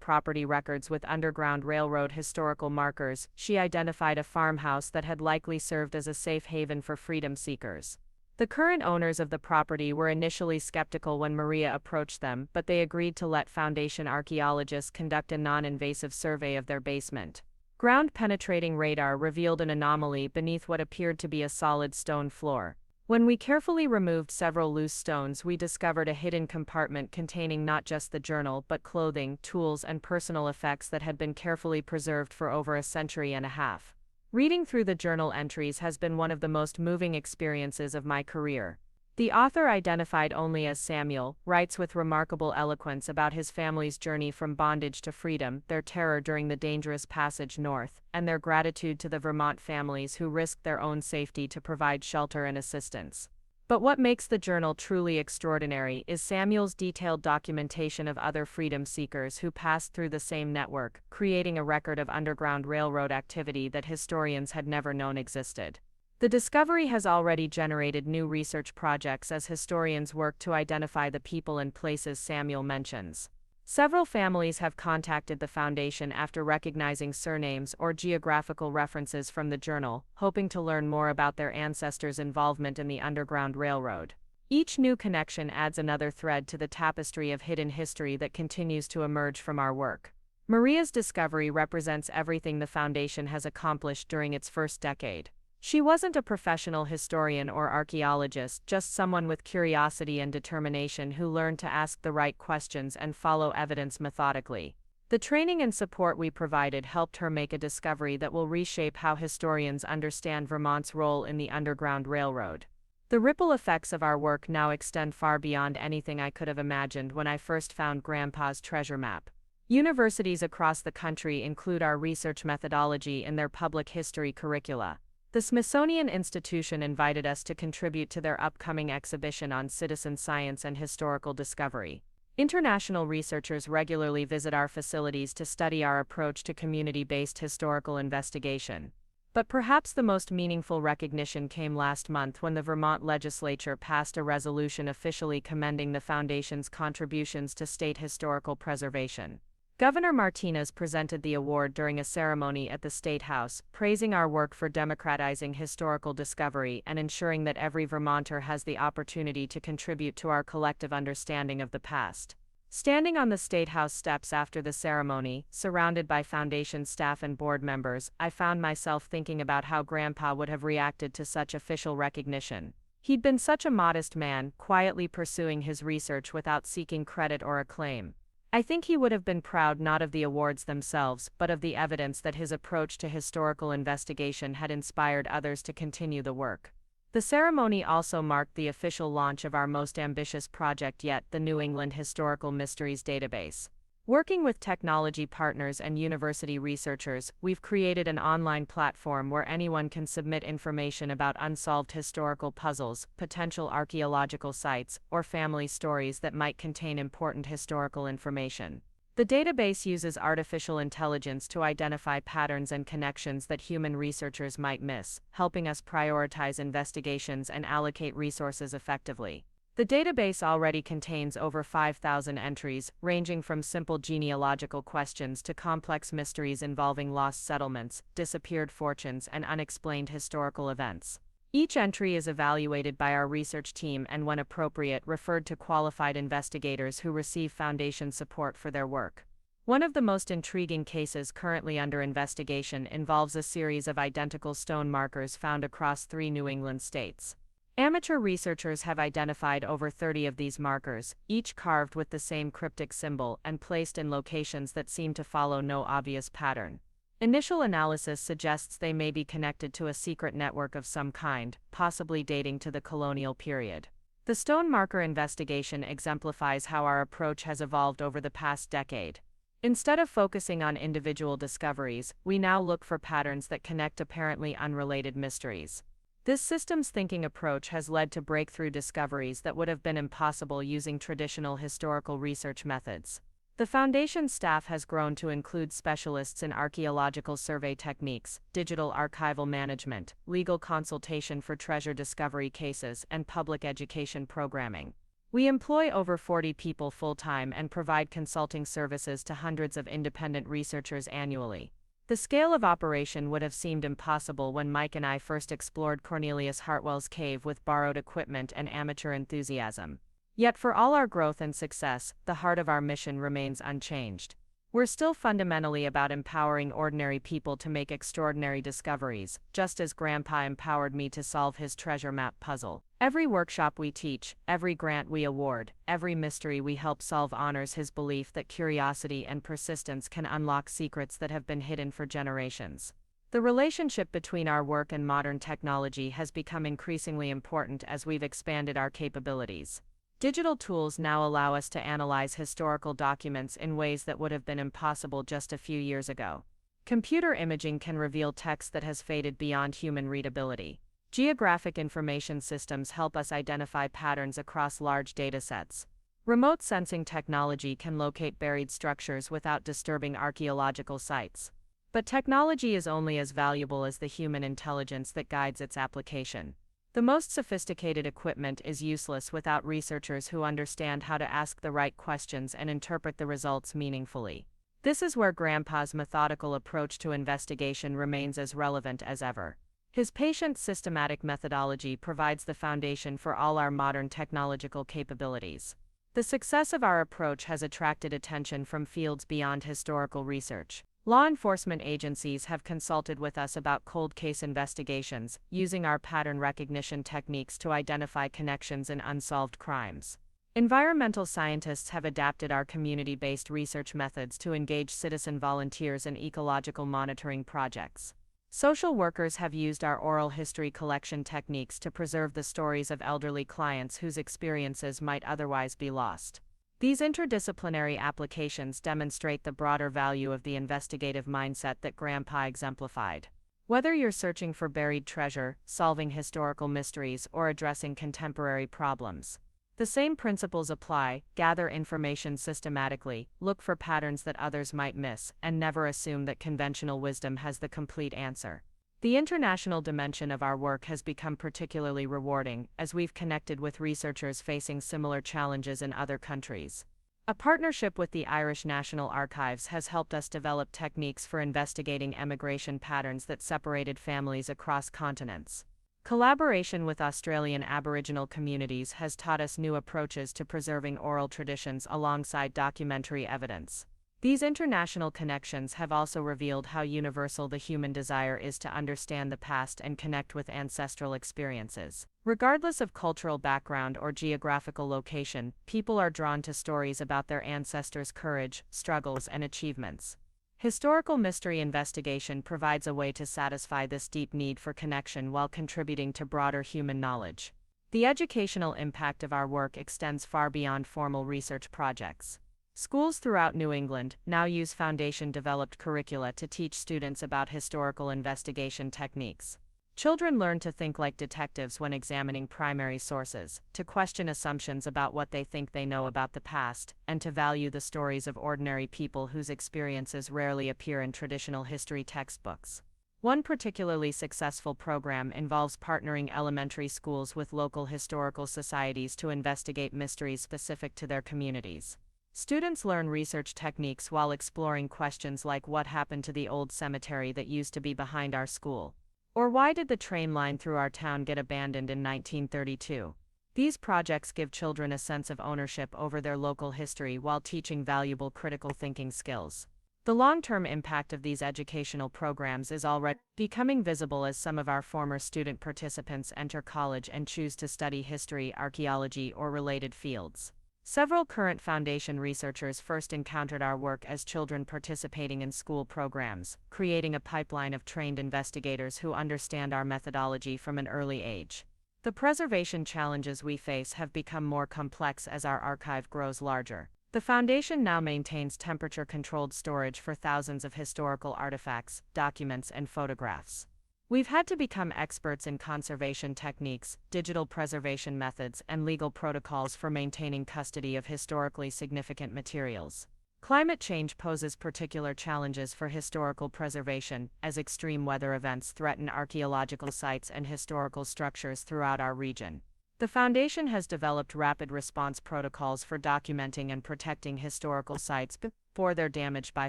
property records with Underground Railroad historical markers, she identified a farmhouse that had likely served as a safe haven for freedom seekers. The current owners of the property were initially skeptical when Maria approached them, but they agreed to let Foundation archaeologists conduct a non-invasive survey of their basement. Ground-penetrating radar revealed an anomaly beneath what appeared to be a solid stone floor. When we carefully removed several loose stones, we discovered a hidden compartment containing not just the journal but clothing, tools, and personal effects that had been carefully preserved for over a century and a half. Reading through the journal entries has been one of the most moving experiences of my career. The author, identified only as Samuel, writes with remarkable eloquence about his family's journey from bondage to freedom, their terror during the dangerous passage north, and their gratitude to the Vermont families who risked their own safety to provide shelter and assistance. But what makes the journal truly extraordinary is Samuel's detailed documentation of other freedom seekers who passed through the same network, creating a record of Underground Railroad activity that historians had never known existed. The discovery has already generated new research projects as historians work to identify the people and places Samuel mentions. Several families have contacted the Foundation after recognizing surnames or geographical references from the journal, hoping to learn more about their ancestors' involvement in the Underground Railroad. Each new connection adds another thread to the tapestry of hidden history that continues to emerge from our work. Maria's discovery represents everything the Foundation has accomplished during its first decade. She wasn't a professional historian or archaeologist, just someone with curiosity and determination who learned to ask the right questions and follow evidence methodically. The training and support we provided helped her make a discovery that will reshape how historians understand Vermont's role in the Underground Railroad. The ripple effects of our work now extend far beyond anything I could have imagined when I first found Grandpa's treasure map. Universities across the country include our research methodology in their public history curricula. The Smithsonian Institution invited us to contribute to their upcoming exhibition on citizen science and historical discovery. International researchers regularly visit our facilities to study our approach to community-based historical investigation. But perhaps the most meaningful recognition came last month when the Vermont legislature passed a resolution officially commending the Foundation's contributions to state historical preservation. Governor Martinez presented the award during a ceremony at the State House, praising our work for democratizing historical discovery and ensuring that every Vermonter has the opportunity to contribute to our collective understanding of the past. Standing on the State House steps after the ceremony, surrounded by Foundation staff and board members, I found myself thinking about how Grandpa would have reacted to such official recognition. He'd been such a modest man, quietly pursuing his research without seeking credit or acclaim. I think he would have been proud not of the awards themselves, but of the evidence that his approach to historical investigation had inspired others to continue the work. The ceremony also marked the official launch of our most ambitious project yet, the New England Historical Mysteries Database. Working with technology partners and university researchers, we've created an online platform where anyone can submit information about unsolved historical puzzles, potential archaeological sites, or family stories that might contain important historical information. The database uses artificial intelligence to identify patterns and connections that human researchers might miss, helping us prioritize investigations and allocate resources effectively. The database already contains over 5,000 entries, ranging from simple genealogical questions to complex mysteries involving lost settlements, disappeared fortunes, and unexplained historical events. Each entry is evaluated by our research team and, when appropriate, referred to qualified investigators who receive Foundation support for their work. One of the most intriguing cases currently under investigation involves a series of identical stone markers found across 3 New England states. Amateur researchers have identified over 30 of these markers, each carved with the same cryptic symbol and placed in locations that seem to follow no obvious pattern. Initial analysis suggests they may be connected to a secret network of some kind, possibly dating to the colonial period. The stone marker investigation exemplifies how our approach has evolved over the past decade. Instead of focusing on individual discoveries, we now look for patterns that connect apparently unrelated mysteries. This systems thinking approach has led to breakthrough discoveries that would have been impossible using traditional historical research methods. The Foundation staff has grown to include specialists in archaeological survey techniques, digital archival management, legal consultation for treasure discovery cases, and public education programming. We employ over 40 people full-time and provide consulting services to hundreds of independent researchers annually. The scale of operation would have seemed impossible when Mike and I first explored Cornelius Hartwell's cave with borrowed equipment and amateur enthusiasm. Yet for all our growth and success, the heart of our mission remains unchanged. We're still fundamentally about empowering ordinary people to make extraordinary discoveries, just as Grandpa empowered me to solve his treasure map puzzle. Every workshop we teach, every grant we award, every mystery we help solve honors his belief that curiosity and persistence can unlock secrets that have been hidden for generations. The relationship between our work and modern technology has become increasingly important as we've expanded our capabilities. Digital tools now allow us to analyze historical documents in ways that would have been impossible just a few years ago. Computer imaging can reveal text that has faded beyond human readability. Geographic information systems help us identify patterns across large datasets. Remote sensing technology can locate buried structures without disturbing archaeological sites. But technology is only as valuable as the human intelligence that guides its application. The most sophisticated equipment is useless without researchers who understand how to ask the right questions and interpret the results meaningfully. This is where Grandpa's methodical approach to investigation remains as relevant as ever. His patient, systematic methodology provides the foundation for all our modern technological capabilities. The success of our approach has attracted attention from fields beyond historical research. Law enforcement agencies have consulted with us about cold case investigations, using our pattern recognition techniques to identify connections in unsolved crimes. Environmental scientists have adapted our community-based research methods to engage citizen volunteers in ecological monitoring projects. Social workers have used our oral history collection techniques to preserve the stories of elderly clients whose experiences might otherwise be lost. These interdisciplinary applications demonstrate the broader value of the investigative mindset that Grandpa exemplified. Whether you're searching for buried treasure, solving historical mysteries, or addressing contemporary problems, the same principles apply: gather information systematically, look for patterns that others might miss, and never assume that conventional wisdom has the complete answer. The international dimension of our work has become particularly rewarding, as we've connected with researchers facing similar challenges in other countries. A partnership with the Irish National Archives has helped us develop techniques for investigating emigration patterns that separated families across continents. Collaboration with Australian Aboriginal communities has taught us new approaches to preserving oral traditions alongside documentary evidence. These international connections have also revealed how universal the human desire is to understand the past and connect with ancestral experiences. Regardless of cultural background or geographical location, people are drawn to stories about their ancestors' courage, struggles, and achievements. Historical mystery investigation provides a way to satisfy this deep need for connection while contributing to broader human knowledge. The educational impact of our work extends far beyond formal research projects. Schools throughout New England now use foundation-developed curricula to teach students about historical investigation techniques. Children learn to think like detectives when examining primary sources, to question assumptions about what they think they know about the past, and to value the stories of ordinary people whose experiences rarely appear in traditional history textbooks. One particularly successful program involves partnering elementary schools with local historical societies to investigate mysteries specific to their communities. Students learn research techniques while exploring questions like what happened to the old cemetery that used to be behind our school? Or why did the train line through our town get abandoned in 1932? These projects give children a sense of ownership over their local history while teaching valuable critical thinking skills. The long-term impact of these educational programs is already becoming visible as some of our former student participants enter college and choose to study history, archaeology, or related fields. Several current Foundation researchers first encountered our work as children participating in school programs, creating a pipeline of trained investigators who understand our methodology from an early age. The preservation challenges we face have become more complex as our archive grows larger. The Foundation now maintains temperature-controlled storage for thousands of historical artifacts, documents, and photographs. We've had to become experts in conservation techniques, digital preservation methods, and legal protocols for maintaining custody of historically significant materials. Climate change poses particular challenges for historical preservation, as extreme weather events threaten archaeological sites and historical structures throughout our region. The Foundation has developed rapid response protocols for documenting and protecting historical sites before they're damaged by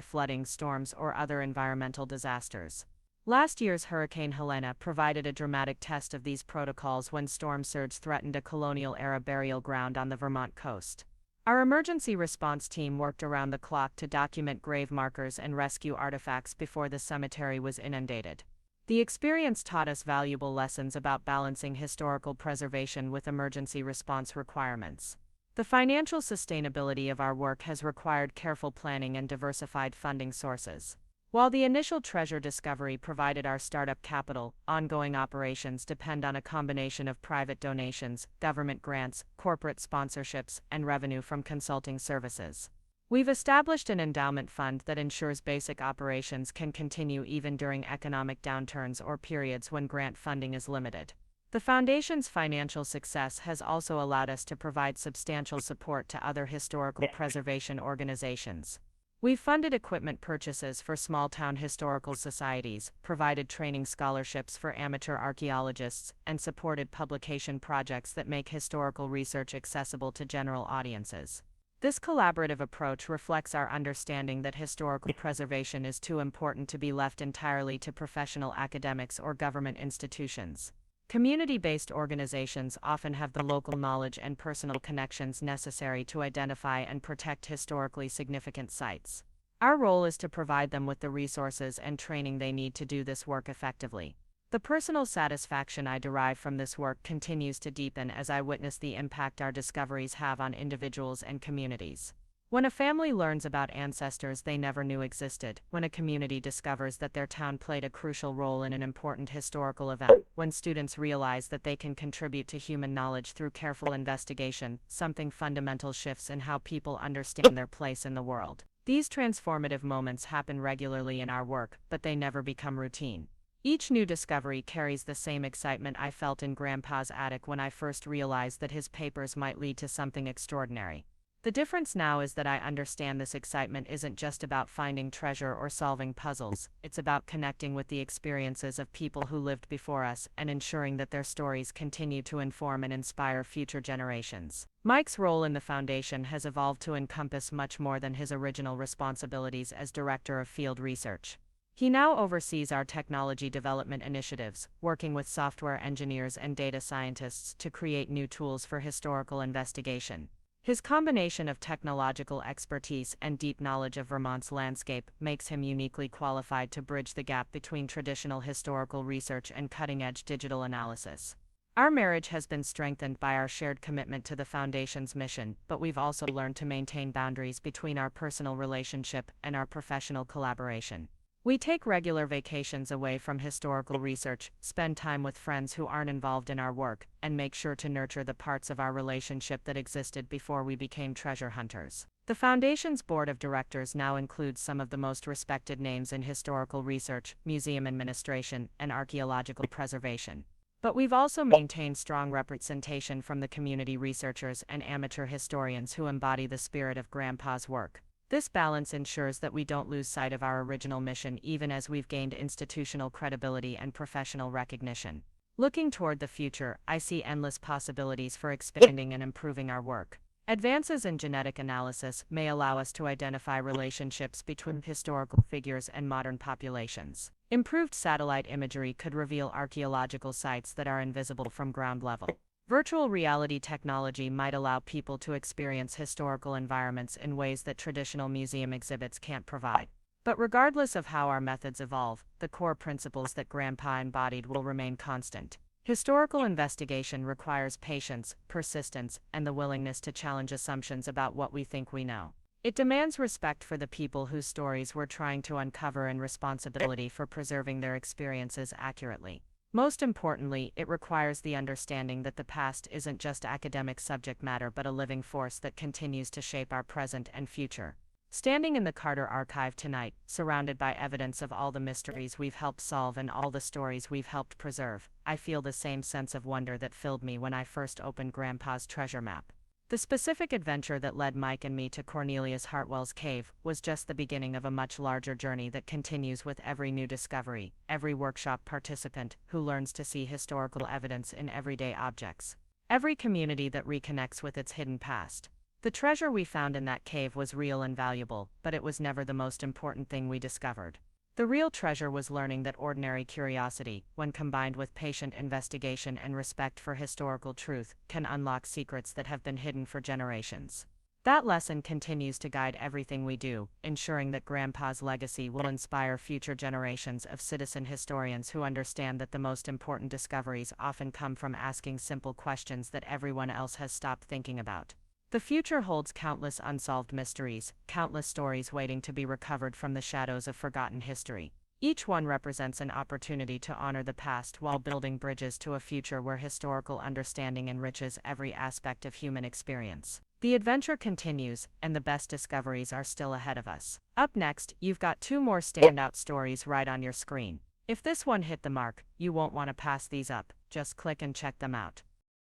flooding, storms, or other environmental disasters. Last year's Hurricane Helene provided a dramatic test of these protocols when storm surge threatened a colonial-era burial ground on the Vermont coast. Our emergency response team worked around the clock to document grave markers and rescue artifacts before the cemetery was inundated. The experience taught us valuable lessons about balancing historical preservation with emergency response requirements. The financial sustainability of our work has required careful planning and diversified funding sources. While the initial treasure discovery provided our startup capital, ongoing operations depend on a combination of private donations, government grants, corporate sponsorships, and revenue from consulting services. We've established an endowment fund that ensures basic operations can continue even during economic downturns or periods when grant funding is limited. The Foundation's financial success has also allowed us to provide substantial support to other historical preservation organizations. We've funded equipment purchases for small-town historical societies, provided training scholarships for amateur archaeologists, and supported publication projects that make historical research accessible to general audiences. This collaborative approach reflects our understanding that historical preservation is too important to be left entirely to professional academics or government institutions. Community-based organizations often have the local knowledge and personal connections necessary to identify and protect historically significant sites. Our role is to provide them with the resources and training they need to do this work effectively. The personal satisfaction I derive from this work continues to deepen as I witness the impact our discoveries have on individuals and communities. When a family learns about ancestors they never knew existed, when a community discovers that their town played a crucial role in an important historical event, when students realize that they can contribute to human knowledge through careful investigation, something fundamental shifts in how people understand their place in the world. These transformative moments happen regularly in our work, but they never become routine. Each new discovery carries the same excitement I felt in Grandpa's attic when I first realized that his papers might lead to something extraordinary. The difference now is that I understand this excitement isn't just about finding treasure or solving puzzles, it's about connecting with the experiences of people who lived before us and ensuring that their stories continue to inform and inspire future generations. Mike's role in the foundation has evolved to encompass much more than his original responsibilities as director of field research. He now oversees our technology development initiatives, working with software engineers and data scientists to create new tools for historical investigation. His combination of technological expertise and deep knowledge of Vermont's landscape makes him uniquely qualified to bridge the gap between traditional historical research and cutting-edge digital analysis. Our marriage has been strengthened by our shared commitment to the Foundation's mission, but we've also learned to maintain boundaries between our personal relationship and our professional collaboration. We take regular vacations away from historical research, spend time with friends who aren't involved in our work, and make sure to nurture the parts of our relationship that existed before we became treasure hunters. The Foundation's board of directors now includes some of the most respected names in historical research, museum administration, and archaeological preservation. But we've also maintained strong representation from the community researchers and amateur historians who embody the spirit of Grandpa's work. This balance ensures that we don't lose sight of our original mission even as we've gained institutional credibility and professional recognition. Looking toward the future, I see endless possibilities for expanding and improving our work. Advances in genetic analysis may allow us to identify relationships between historical figures and modern populations. Improved satellite imagery could reveal archaeological sites that are invisible from ground level. Virtual reality technology might allow people to experience historical environments in ways that traditional museum exhibits can't provide. But regardless of how our methods evolve, the core principles that Grandpa embodied will remain constant. Historical investigation requires patience, persistence, and the willingness to challenge assumptions about what we think we know. It demands respect for the people whose stories we're trying to uncover and responsibility for preserving their experiences accurately. Most importantly, it requires the understanding that the past isn't just academic subject matter but a living force that continues to shape our present and future. Standing in the Carter Archive tonight, surrounded by evidence of all the mysteries we've helped solve and all the stories we've helped preserve, I feel the same sense of wonder that filled me when I first opened Grandpa's treasure map. The specific adventure that led Mike and me to Cornelius Hartwell's cave was just the beginning of a much larger journey that continues with every new discovery, every workshop participant who learns to see historical evidence in everyday objects, every community that reconnects with its hidden past. The treasure we found in that cave was real and valuable, but it was never the most important thing we discovered. The real treasure was learning that ordinary curiosity, when combined with patient investigation and respect for historical truth, can unlock secrets that have been hidden for generations. That lesson continues to guide everything we do, ensuring that Grandpa's legacy will inspire future generations of citizen historians who understand that the most important discoveries often come from asking simple questions that everyone else has stopped thinking about. The future holds countless unsolved mysteries, countless stories waiting to be recovered from the shadows of forgotten history. Each one represents an opportunity to honor the past while building bridges to a future where historical understanding enriches every aspect of human experience. The adventure continues, and the best discoveries are still ahead of us. Up next, you've got 2 more standout stories right on your screen. If this one hit the mark, you won't want to pass these up, just click and check them out.